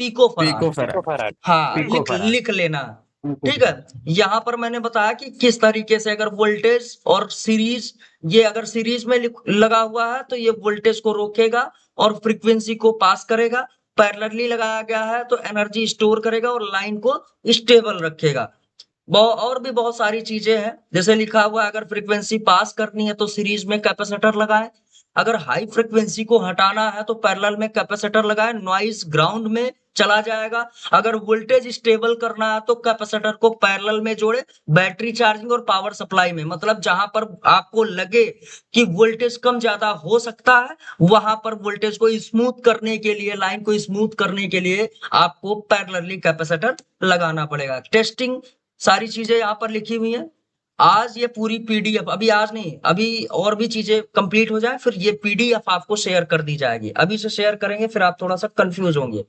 पिकोफराड। पिकोफैराड। हाँ लिख लेना। ठीक है, यहां पर मैंने बताया कि किस तरीके से अगर वोल्टेज और सीरीज, ये अगर सीरीज में लगा हुआ है तो ये वोल्टेज को रोकेगा और फ्रीक्वेंसी को पास करेगा, पैरेलली लगाया गया है तो एनर्जी स्टोर करेगा और लाइन को स्टेबल रखेगा। और भी बहुत सारी चीजें हैं, जैसे लिखा हुआ है अगर फ्रीक्वेंसी पास करनी है तो सीरीज में कैपेसिटर लगाएं, अगर हाई फ्रीक्वेंसी को हटाना है तो पैरेलल में कैपेसिटर लगाएं, नॉइज ग्राउंड में चला जाएगा। अगर वोल्टेज स्टेबल करना है तो कैपेसिटर को पैरेलल में जोड़े, बैटरी चार्जिंग और पावर सप्लाई में, मतलब जहां पर आपको लगे कि वोल्टेज कम ज्यादा हो सकता है वहां पर वोल्टेज को स्मूथ करने के लिए, लाइन को स्मूथ करने के लिए आपको पैरेलली कैपेसिटर लगाना पड़ेगा। टेस्टिंग सारी चीजें यहाँ पर लिखी हुई हैं। आज ये पूरी पीडीएफ, अभी आज नहीं, अभी और भी चीजें कंप्लीट हो जाए फिर ये पीडीएफ आपको शेयर कर दी जाएगी, अभी से शेयर करेंगे फिर आप थोड़ा सा कंफ्यूज होंगे।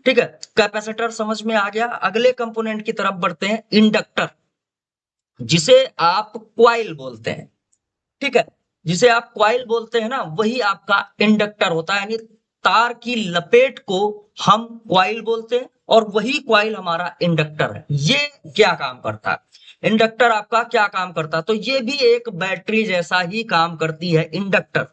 ठीक है, कैपेसिटर समझ में आ गया। अगले कंपोनेंट की तरफ बढ़ते हैं, इंडक्टर, जिसे आप क्वाइल बोलते हैं। ठीक है, जिसे आप क्वाइल बोलते हैं ना, वही आपका इंडक्टर होता है, यानी तार की लपेट को हम क्वाइल बोलते हैं और वही क्वाइल हमारा इंडक्टर है। ये क्या काम करता है, इंडक्टर आपका क्या काम करता है, तो ये भी एक बैटरी जैसा ही काम करती है इंडक्टर।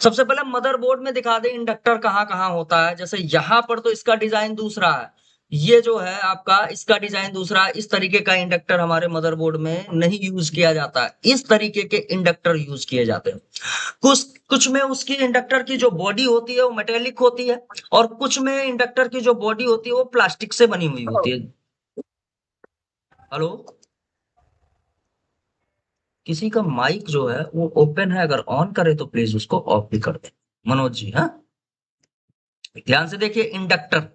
सबसे पहले मदरबोर्ड में दिखा दे इंडक्टर कहाँ कहाँ होता है। जैसे यहां पर तो इसका डिजाइन दूसरा है, ये जो है आपका, इसका डिजाइन दूसरा, इस तरीके का इंडक्टर हमारे मदरबोर्ड में नहीं यूज किया जाता है, इस तरीके के इंडक्टर यूज किए जाते हैं। कुछ कुछ में उसकी इंडक्टर की जो बॉडी होती है वो मेटेलिक होती है, और कुछ में इंडक्टर की जो बॉडी होती है वो प्लास्टिक से बनी हुई होती है। हेलो, किसी का माइक जो है वो ओपन है, अगर ऑन करे तो प्लीज उसको ऑफ भी कर दे, मनोज जी। हाँ, ध्यान से देखिए, इंडक्टर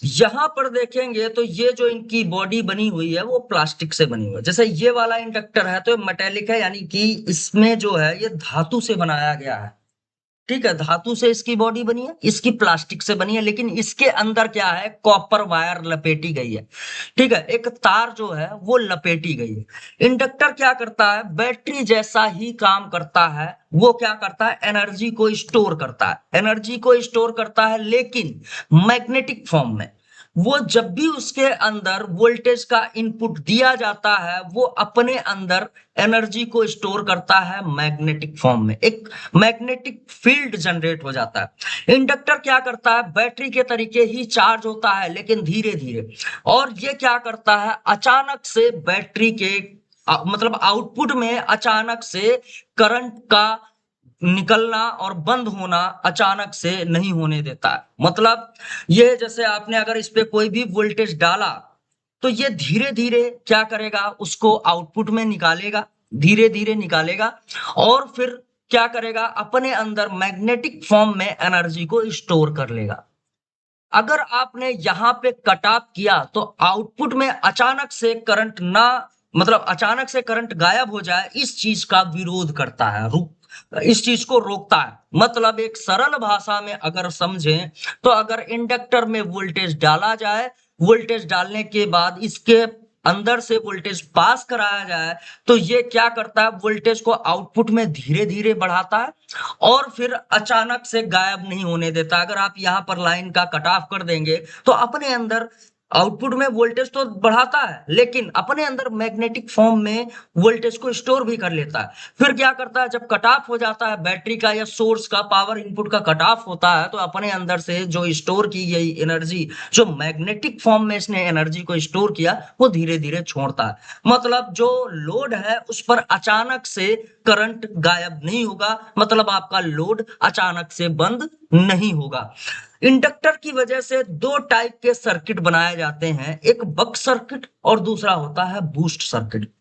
यहां पर देखेंगे तो ये जो इनकी बॉडी बनी हुई है वो प्लास्टिक से बनी हुई है। जैसे ये वाला इंडक्टर है तो मेटेलिक है, यानी कि इसमें जो है ये धातु से बनाया गया है। ठीक है, धातु से इसकी बॉडी बनी है, इसकी प्लास्टिक से बनी है, लेकिन इसके अंदर क्या है, कॉपर वायर लपेटी गई है। ठीक है, एक तार जो है वो लपेटी गई है। इंडक्टर क्या करता है, बैटरी जैसा ही काम करता है। वो क्या करता है, एनर्जी को स्टोर करता है, एनर्जी को स्टोर करता है, लेकिन मैग्नेटिक फॉर्म में। वो जब भी उसके अंदर वोल्टेज का इनपुट दिया जाता है, वो अपने अंदर एनर्जी को स्टोर करता है मैग्नेटिक फॉर्म में, एक मैग्नेटिक फील्ड जनरेट हो जाता है। इंडक्टर क्या करता है, बैटरी के तरीके ही चार्ज होता है, लेकिन धीरे धीरे। और ये क्या करता है, अचानक से बैटरी के मतलब आउटपुट में अचानक से करंट का निकलना और बंद होना अचानक से नहीं होने देता है। मतलब ये जैसे आपने अगर इस पे कोई भी वोल्टेज डाला, तो ये धीरे धीरे क्या करेगा, उसको आउटपुट में निकालेगा, धीरे धीरे निकालेगा, और फिर क्या करेगा, अपने अंदर मैग्नेटिक फॉर्म में एनर्जी को स्टोर कर लेगा। अगर आपने यहाँ पे कट ऑफ किया, तो आउटपुट में अचानक से करंट ना, मतलब अचानक से करंट गायब हो जाए, इस चीज का विरोध करता है, इस चीज को रोकता है। मतलब एक सरल भाषा में अगर समझें, तो अगर इंडक्टर में वोल्टेज डाला जाए, वोल्टेज डालने के बाद इसके अंदर से वोल्टेज पास कराया जाए, तो ये क्या करता है, वोल्टेज को आउटपुट में धीरे धीरे बढ़ाता है, और फिर अचानक से गायब नहीं होने देता। अगर आप यहाँ पर लाइन का कट ऑफ कर देंगे, तो अपने अंदर आउटपुट में वोल्टेज तो बढ़ाता है, लेकिन अपने अंदर मैग्नेटिक फॉर्म में वोल्टेज को स्टोर भी कर लेता है। फिर क्या करता है, जब कट ऑफ हो जाता है बैटरी का या सोर्स का, पावर इनपुट का कट ऑफ होता है, तो अपने अंदर से जो स्टोर की गई एनर्जी, जो मैग्नेटिक फॉर्म में इसने एनर्जी को स्टोर किया, वो धीरे धीरे छोड़ता है। मतलब जो लोड है उस पर अचानक से करंट गायब नहीं होगा, मतलब आपका लोड अचानक से बंद नहीं होगा। इंडक्टर की वजह से दो टाइप के सर्किट बनाए जाते हैं, एक बक सर्किट और दूसरा होता है बूस्ट सर्किट।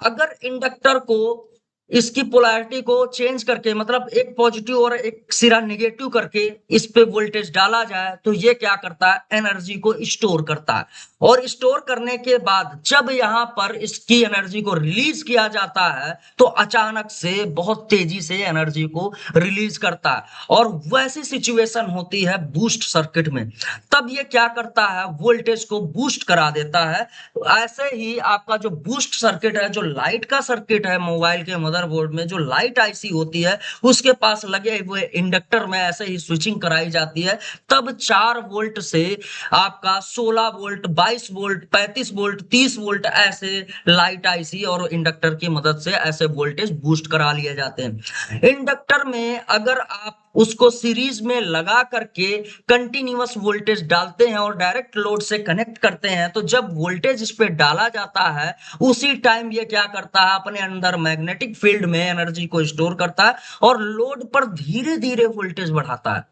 अगर इंडक्टर को, इसकी पोलैरिटी को चेंज करके, मतलब एक पॉजिटिव और एक सिरा नेगेटिव करके इस पे वोल्टेज डाला जाए, तो ये क्या करता है, एनर्जी को स्टोर करता है। और स्टोर करने के बाद जब यहाँ पर इसकी एनर्जी को रिलीज किया जाता है, तो अचानक से बहुत तेजी से एनर्जी को रिलीज करता है। और वैसी सिचुएशन होती है बूस्ट सर्किट में। तब ये क्या करता है, वोल्टेज को बूस्ट करा देता है। ऐसे ही आपका जो बूस्ट सर्किट है, जो लाइट का सर्किट है, मोबाइल के मदरबोर्ड में जो लाइट आईसी होती है, उसके पास लगे हुए इंडक्टर में ऐसे ही स्विचिंग कराई जाती है। तब 4 वोल्ट से आपका 16 वोल्ट, 22 वोल्ट, 35 वोल्ट, 30 वोल्ट, ऐसे लाइट आईसी और इंडक्टर की मदद से ऐसे वोल्टेज बूस्ट करा लिए जाते हैं। इंडक्टर में अगर आप उसको सीरीज में लगा करके कंटिन्यूअस वोल्टेज डालते हैं और डायरेक्ट लोड से कनेक्ट करते हैं, तो जब वोल्टेज इस पे डाला जाता है, उसी टाइम ये क्या करता है, अपने अंदर मैग्नेटिक फील्ड में एनर्जी को स्टोर करता है और लोड पर धीरे धीरे वोल्टेज बढ़ाता है।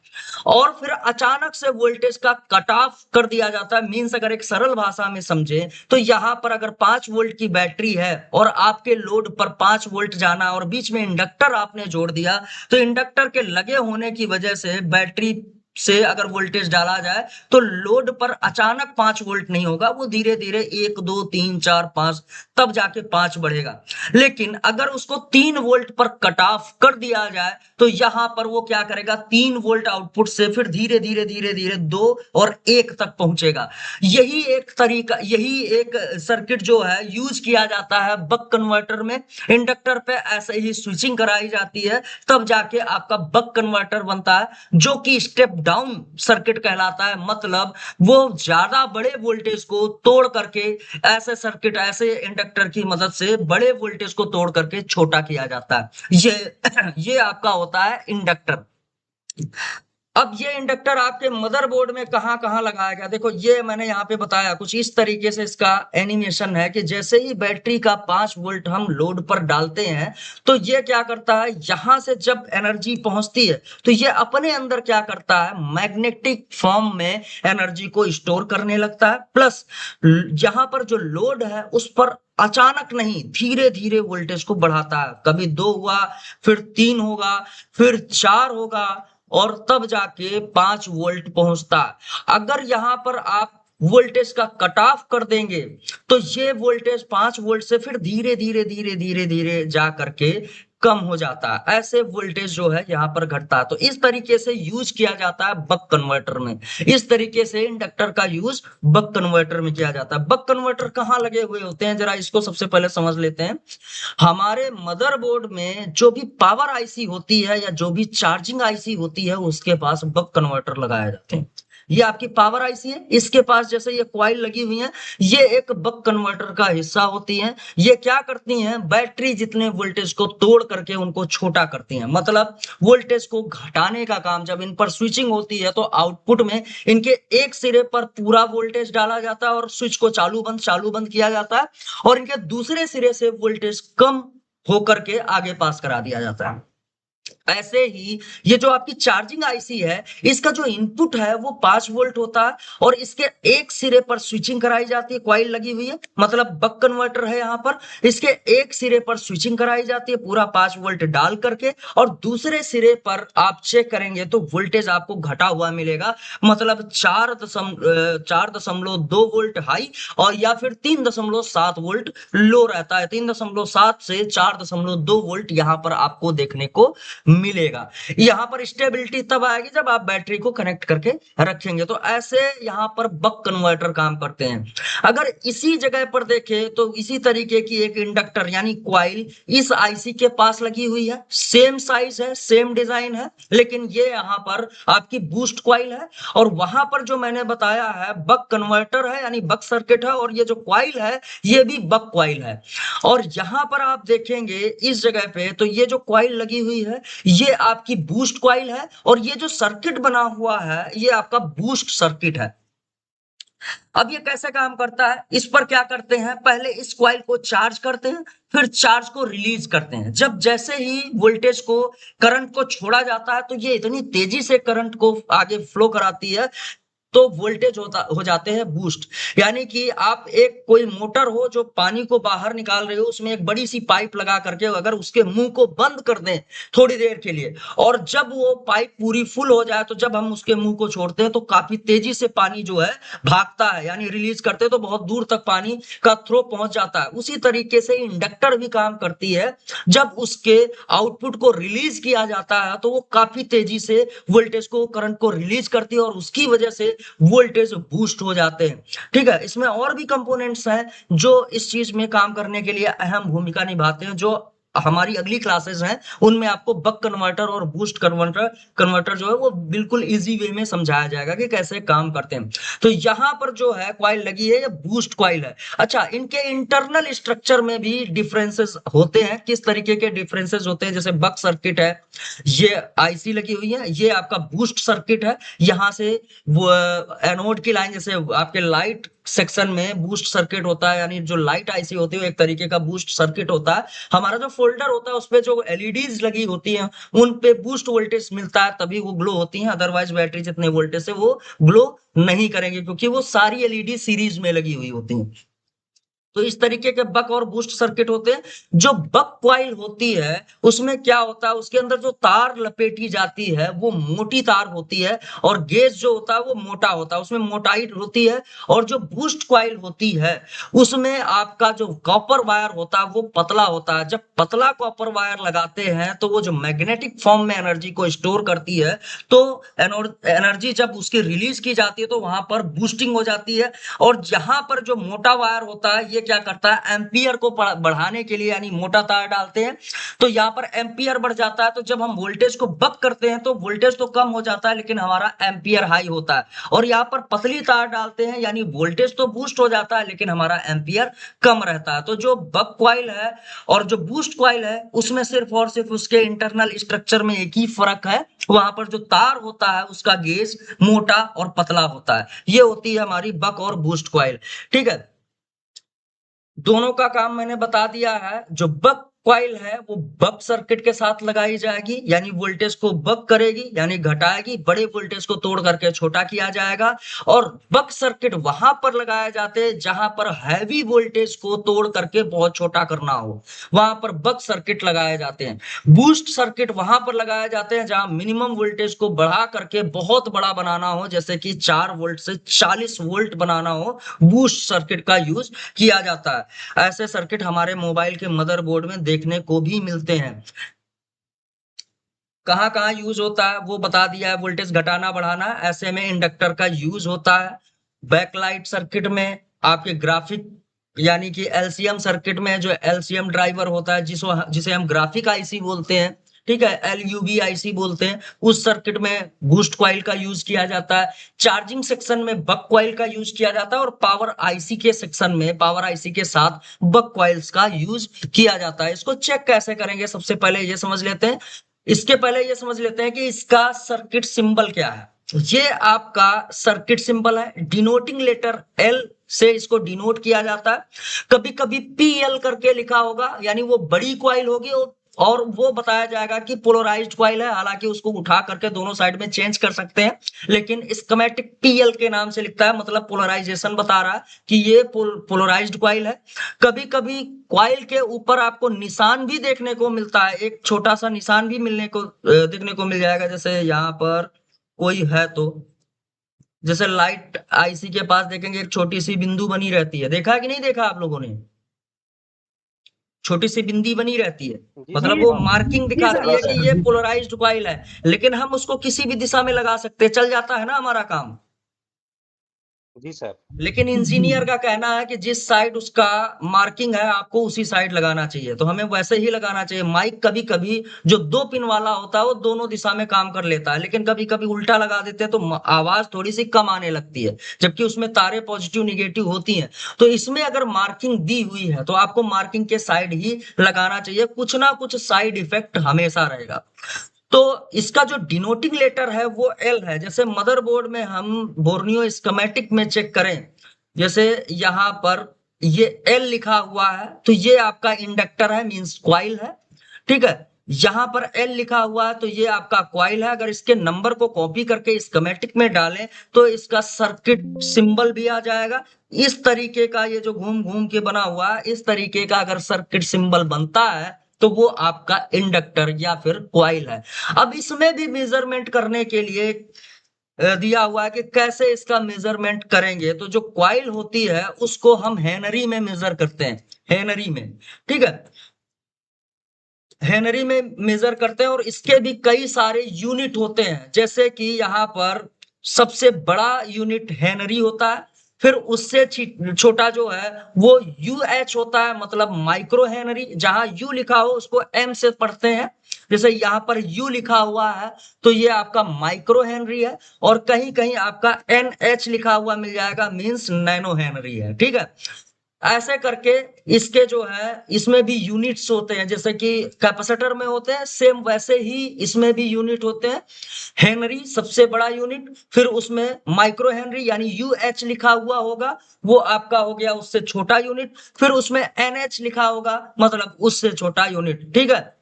और फिर अचानक से वोल्टेज का कट ऑफ कर दिया जाता है। मींस अगर एक सरल भाषा में समझे, तो यहां पर अगर 5 वोल्ट की बैटरी है और आपके लोड पर 5 वोल्ट जाना, और बीच में इंडक्टर आपने जोड़ दिया, तो इंडक्टर के लगे होने की वजह से बैटरी से अगर वोल्टेज डाला जाए, तो लोड पर अचानक 5 वोल्ट नहीं होगा, वो धीरे धीरे 1 2 3 4 5, तब जाके 5 बढ़ेगा। लेकिन अगर उसको 3 वोल्ट पर कट ऑफ कर दिया जाए, तो यहां पर वो क्या करेगा, 3 वोल्ट आउटपुट से फिर धीरे धीरे धीरे धीरे 2 और 1 तक पहुंचेगा। यही एक तरीका, यही एक सर्किट जो है यूज किया जाता है बक कन्वर्टर में। इंडक्टर पे ऐसे ही स्विचिंग कराई जाती है, तब जाके आपका बक कन्वर्टर बनता है, जो कि स्टेप डाउन सर्किट कहलाता है। मतलब वो ज्यादा बड़े वोल्टेज को तोड़ करके, ऐसे सर्किट, ऐसे इंडक्टर की मदद से बड़े वोल्टेज को तोड़ करके छोटा किया जाता है। ये आपका होता है इंडक्टर। अब ये इंडक्टर आपके मदरबोर्ड में कहां कहां लगाया गया, देखो ये मैंने यहाँ पे बताया कुछ इस तरीके से इसका एनिमेशन है कि जैसे ही बैटरी का 5 वोल्ट हम लोड पर डालते हैं, तो ये क्या करता है, यहां से जब एनर्जी पहुंचती है, तो ये अपने अंदर क्या करता है, मैग्नेटिक फॉर्म में एनर्जी को स्टोर करने लगता है। प्लस यहाँ पर जो लोड है उस पर अचानक नहीं, धीरे धीरे वोल्टेज को बढ़ाता है। कभी 2 हुआ, फिर 3 होगा, फिर 4 होगा, और तब जाके 5 वोल्ट पहुंचता है। अगर यहां पर आप वोल्टेज का कट ऑफ कर देंगे, तो ये वोल्टेज 5 वोल्ट से फिर धीरे धीरे धीरे धीरे धीरे जा करके कम हो जाता है, ऐसे वोल्टेज जो है यहाँ पर घटता है। तो इस तरीके से यूज किया जाता है बक कन्वर्टर में। इस तरीके से इंडक्टर का यूज बक कन्वर्टर में किया जाता है। बक कन्वर्टर कहाँ लगे हुए होते हैं, जरा इसको सबसे पहले समझ लेते हैं। हमारे मदरबोर्ड में जो भी पावर आईसी होती है या जो भी चार्जिंग आईसी होती है उसके पास बक कन्वर्टर लगाए जाते हैं। ये आपकी पावर आईसी है, इसके पास जैसे ये कॉइल लगी हुई है, ये एक बक कन्वर्टर का हिस्सा होती है। ये क्या करती हैं, बैटरी जितने वोल्टेज को तोड़ करके उनको छोटा करती हैं। मतलब वोल्टेज को घटाने का काम, जब इन पर स्विचिंग होती है तो आउटपुट में इनके एक सिरे पर पूरा वोल्टेज डाला जाता है और स्विच को चालू बंद किया जाता है, और इनके दूसरे सिरे से वोल्टेज कम होकर के आगे पास करा दिया जाता है। ऐसे ही ये जो आपकी चार्जिंग आईसी है, इसका जो इनपुट है वो 5 वोल्ट होता है, और इसके एक सिरे पर स्विचिंग कराई जाती है, कॉइल लगी हुई है, मतलब बक कन्वर्टर है यहाँ पर। इसके एक सिरे पर स्विचिंग कराई जाती है पूरा 5 वोल्ट डाल करके, और दूसरे सिरे पर आप चेक करेंगे तो वोल्टेज आपको घटा हुआ मिलेगा। मतलब 4.2 वोल्ट हाई और या फिर 3.7 वोल्ट लो रहता है। 3.7 से 4.2 वोल्ट यहाँ पर आपको देखने को मिलेगा। यहाँ पर स्टेबिलिटी तब आएगी जब आप बैटरी को कनेक्ट करके रखेंगे। तो ऐसे यहाँ पर बक कन्वर्टर काम करते हैं। अगर इसी जगह पर देखें तो इसी तरीके की एक इंडक्टर यानी क्वाइल इस आईसी के पास लगी हुई है, सेम साइज है, सेम डिजाइन है, लेकिन ये यहाँ पर आपकी बूस्ट क्वाइल है, और वहां पर जो मैंने बताया है बक कन्वर्टर है यानी बक सर्किट है, और ये जो क्वाइल है ये भी बक क्वाइल है। और यहां पर आप देखेंगे इस जगह पे तो ये जो क्वाइल लगी हुई है ये आपकी बूस्ट क्वाइल है, और ये जो सर्किट बना हुआ है ये आपका बूस्ट सर्किट है। अब ये कैसे काम करता है, इस पर क्या करते हैं, पहले इस क्वाइल को चार्ज करते हैं, फिर चार्ज को रिलीज करते हैं। जब जैसे ही वोल्टेज को, करंट को छोड़ा जाता है तो ये इतनी तेजी से करंट को आगे फ्लो कराती है तो वोल्टेज हो जाते हैं बूस्ट। यानी कि आप एक कोई मोटर हो जो पानी को बाहर निकाल रहे हो, उसमें एक बड़ी सी पाइप लगा करके अगर उसके मुंह को बंद कर दें थोड़ी देर के लिए, और जब वो पाइप पूरी फुल हो जाए तो जब हम उसके मुंह को छोड़ते हैं तो काफी तेजी से पानी जो है भागता है, यानी रिलीज करते हैं तो बहुत दूर तक पानी का थ्रो पहुंच जाता है। उसी तरीके से इंडक्टर भी काम करती है, जब उसके आउटपुट को रिलीज किया जाता है तो वो काफी तेजी से वोल्टेज को, करंट को रिलीज करती है, और उसकी वजह से वोल्टेज बूस्ट हो जाते हैं। ठीक है, इसमें और भी कंपोनेंट्स हैं जो इस चीज में काम करने के लिए अहम भूमिका निभाते हैं, जो हमारी अगली क्लासेस हैं उनमें आपको बक कन्वर्टर और बूस्ट कन्वर्टर जो है वो बिल्कुल इजी वे में समझाया जाएगा कि कैसे काम करते हैं। तो यहाँ पर जो है क्वाइल लगी है ये बूस्ट क्वाइल है। अच्छा, इनके इंटरनल स्ट्रक्चर में भी डिफरेंसेस होते हैं। किस तरीके के डिफरेंसेस होते हैं, जैसे बक सर्किट है, ये आईसी लगी हुई है, ये आपका बूस्ट सर्किट है। यहाँ से वो एनोड की लाइन, जैसे आपके लाइट सेक्शन में बूस्ट सर्किट होता है, यानी जो लाइट आईसी होती है एक तरीके का बूस्ट सर्किट होता है। हमारा जो फोल्डर होता है उसपे जो एलईडीज लगी होती हैं उन पे बूस्ट वोल्टेज मिलता है तभी वो ग्लो होती हैं, अदरवाइज बैटरी जितने वोल्टेज से वो ग्लो नहीं करेंगे क्योंकि वो सारी एलईडी सीरीज में लगी हुई होती हैं। तो इस तरीके के बक और बूस्ट सर्किट होते हैं। जो बक क्वाइल होती है उसमें क्या होता है, उसके अंदर जो तार लपेटी जाती है वो मोटी तार होती है, और गेज जो होता है वो मोटा होता है, उसमें मोटाई होती है। और जो बूस्ट क्वाइल होती है उसमें आपका जो कॉपर वायर होता है वो पतला होता है। जब पतला कॉपर वायर लगाते हैं तो वो जो मैग्नेटिक फॉर्म में एनर्जी को स्टोर करती है, तो एनर्जी जब उसकी रिलीज की जाती है तो वहां पर बूस्टिंग हो जाती है। और जहां पर जो मोटा वायर होता है ये क्या करता है, एम्पियर को बढ़ाने के लिए यानी मोटा तार डालते हैं तो यहाँ पर एम्पियर बढ़ जाता है। तो जब हम वोल्टेज को बक करते हैं तो वोल्टेज तो कम हो जाता है लेकिन हमारा एम्पियर हाई होता है। और यहाँ पर पतली तार डालते हैं यानी वोल्टेज तो बूस्ट हो जाता है लेकिन हमारा एम्पियर कम रहता है। तो जो बक क्वाइल है और जो बूस्ट क्वाइल है उसमें सिर्फ और सिर्फ उसके इंटरनल स्ट्रक्चर में एक ही फर्क है, वहां पर जो तार होता है उसका गेज मोटा और पतला होता है। ये होती है हमारी बक और बूस्ट क्वाइल। ठीक है, दोनों का काम मैंने बता दिया है। जो बक क्वाइल है वो बक सर्किट के साथ लगाई जाएगी, यानी वोल्टेज को बक करेगी यानी घटाएगी, बड़े वोल्टेज को तोड़ करके छोटा किया जाएगा। और बक सर्किट वहां पर लगाए जाते हैं जहां पर हैवी वोल्टेज को तोड़ करके बहुत छोटा करना हो, वहां पर बक सर्किट लगाए जाते हैं। बूस्ट सर्किट वहां पर लगाए जाते हैं जहां मिनिमम वोल्टेज को बढ़ा करके बहुत बड़ा बनाना हो, जैसे कि 4 वोल्ट से 40 वोल्ट बनाना हो, बूस्ट सर्किट का यूज किया जाता है। ऐसे सर्किट हमारे मोबाइल के मदरबोर्ड में देखने को भी मिलते हैं। कहाँ कहाँ यूज होता है वो बता दिया है, वोल्टेज घटाना बढ़ाना ऐसे में इंडक्टर का यूज होता है। बैकलाइट सर्किट में आपके ग्राफिक यानी कि एलसीएम सर्किट में जो एलसीएम ड्राइवर होता है जिसे हम ग्राफिक आईसी बोलते हैं, ठीक है, एलयूबी आईसी बोलते हैं, उस सर्किट में बूस्ट कॉइल का यूज किया जाता है। चार्जिंग सेक्शन में बक कॉइल का यूज किया जाता है और पावर आईसी के सेक्शन में पावर आईसी के साथ बक कॉइल्स का यूज किया जाता है। इसको चेक कैसे करेंगे, सबसे पहले ये समझ लेते हैं। इसके पहले ये समझ लेते हैं कि इसका सर्किट सिंबल क्या है। ये आपका सर्किट सिंबल है, डिनोटिंग लेटर एल से इसको डिनोट किया जाता है। कभी कभी पीएल करके लिखा होगा, यानी वो बड़ी कॉइल होगी और वो बताया जाएगा कि पोलराइज्ड कॉइल है, हालांकि उसको उठा करके दोनों साइड में चेंज कर सकते हैं, लेकिन स्कीमेटिक पीएल के नाम से लिखता है, मतलब पोलराइजेशन बता रहा है कि ये पोलराइज्ड कॉइल है। कभी कभी कॉइल के ऊपर आपको निशान भी देखने को मिलता है, एक छोटा सा निशान भी देखने को मिल जाएगा। जैसे यहाँ पर कोई है तो जैसे लाइट आईसी के पास देखेंगे एक छोटी सी बिंदु बनी रहती है, देखा कि नहीं देखा आप लोगों ने? छोटी सी बिंदी बनी रहती है, जी मतलब सर। वो हाँ मार्किंग जी दिखाती है सर। कि ये पोलराइज्ड कॉइल है, लेकिन हम उसको किसी भी दिशा में लगा सकते हैं, चल जाता है ना हमारा काम। जी सर। लेकिन इंजीनियर का कहना है कि जिस साइड उसका मार्किंग है आपको उसी साइड लगाना चाहिए, तो हमें वैसे ही लगाना चाहिए। माइक कभी कभी जो 2 पिन वाला होता है वो दोनों दिशा में काम कर लेता है, लेकिन कभी कभी उल्टा लगा देते हैं तो आवाज थोड़ी सी कम आने लगती है, जबकि उसमें तारे पॉजिटिव निगेटिव होती हैं। तो इसमें अगर मार्किंग दी हुई है तो आपको मार्किंग के साइड ही लगाना चाहिए, कुछ ना कुछ साइड इफेक्ट हमेशा रहेगा। तो इसका जो डिनोटिंग लेटर है वो एल है। जैसे मदरबोर्ड में हम बोर्नियो स्कीमेटिक में चेक करें, जैसे यहाँ पर ये एल लिखा हुआ है तो ये आपका इंडक्टर है, मींस कॉइल है, ठीक है। यहाँ पर एल लिखा हुआ है तो ये आपका कॉइल है। अगर इसके नंबर को कॉपी करके स्कीमेटिक में डालें तो इसका सर्किट सिंबल भी आ जाएगा। इस तरीके का ये जो घूम घूम के बना हुआ है, इस तरीके का अगर सर्किट सिंबल बनता है तो वो आपका इंडक्टर या फिर कॉइल है। अब इसमें भी मेजरमेंट करने के लिए दिया हुआ है कि कैसे इसका मेजरमेंट करेंगे। तो जो कॉइल होती है उसको हम हेनरी में मेजर करते हैं, हेनरी में, ठीक है, हेनरी में मेजर करते हैं। और इसके भी कई सारे यूनिट होते हैं, जैसे कि यहाँ पर सबसे बड़ा यूनिट हेनरी होता है, फिर उससे छोटा जो है वो यूएच होता है, मतलब माइक्रो हेनरी। जहां यू लिखा हो उसको एम से पढ़ते हैं, जैसे यहाँ पर यू लिखा हुआ है तो ये आपका माइक्रो हेनरी है, और कहीं कहीं आपका एनएच लिखा हुआ मिल जाएगा, मींस नैनो हेनरी है, ठीक है। ऐसे करके इसके जो है इसमें भी यूनिट्स होते हैं, जैसे कि कैपेसिटर में होते हैं, सेम वैसे ही इसमें भी यूनिट होते हैं। हेनरी सबसे बड़ा यूनिट, फिर उसमें माइक्रो हेनरी यानी यूएच लिखा हुआ होगा, वो आपका हो गया उससे छोटा यूनिट, फिर उसमें एनएच लिखा होगा, मतलब उससे छोटा यूनिट, ठीक है।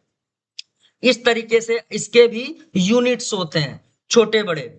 इस तरीके से इसके भी यूनिट्स होते हैं, छोटे बड़े।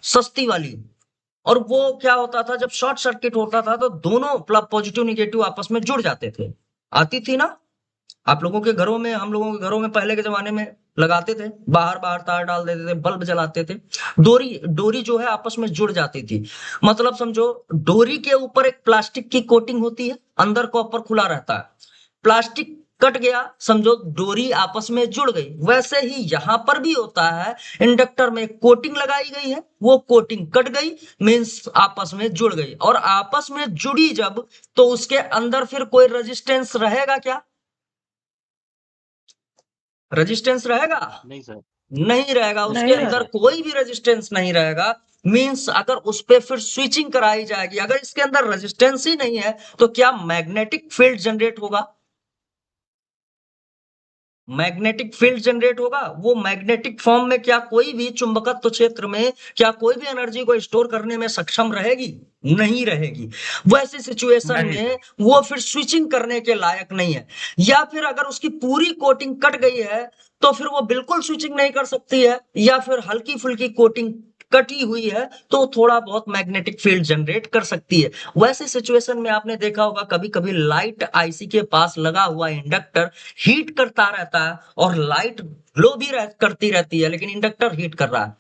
सस्ती वाली। और वो क्या होता था, जब शॉर्ट सर्किट होता था तो दोनों पॉजिटिव निगेटिव आपस में जुड़ जाते थे। आती थी ना आप लोगों के घरों में, हम लोगों के घरों में पहले के जमाने में लगाते थे, बाहर बाहर तार डाल देते थे, बल्ब जलाते थे, डोरी डोरी जो है आपस में जुड़ जाती थी। मतलब समझो डोरी के ऊपर एक प्लास्टिक की कोटिंग होती है, अंदर कॉपर खुला रहता है, प्लास्टिक कट गया समझो डोरी आपस में जुड़ गई। वैसे ही यहां पर भी होता है, इंडक्टर में कोटिंग लगाई गई है, वो कोटिंग कट गई, मींस आपस में जुड़ गई। और आपस में जुड़ी जब, तो उसके अंदर फिर कोई रेजिस्टेंस रहेगा क्या? रेजिस्टेंस रहेगा? नहीं सर। नहीं रहेगा, उसके नहीं अंदर रहता। कोई भी रेजिस्टेंस नहीं रहेगा। मींस अगर उस पे फिर स्विचिंग कराई जाएगी, अगर इसके अंदर रेजिस्टेंस ही नहीं है तो क्या मैग्नेटिक फील्ड जनरेट होगा? मैग्नेटिक फील्ड जनरेट होगा। वो मैग्नेटिक फॉर्म में क्या कोई भी चुंबकत्व क्षेत्र में क्या कोई भी एनर्जी को स्टोर करने में सक्षम रहेगी? नहीं रहेगी। वैसी सिचुएशन नहीं में सर। वो फिर स्विचिंग करने के लायक नहीं है। या फिर अगर उसकी पूरी कोटिंग कट गई है तो फिर वो बिल्कुल स्विचिंग नहीं कर सकती है, या फिर हल्की फुल्की कोटिंग कटी हुई है तो थोड़ा बहुत मैग्नेटिक फील्ड जनरेट कर सकती है। वैसे सिचुएशन में आपने देखा होगा कभी कभी लाइट आईसी के पास लगा हुआ इंडक्टर हीट करता रहता है और लाइट ग्लो भी करती रहती है, लेकिन इंडक्टर हीट कर रहा है।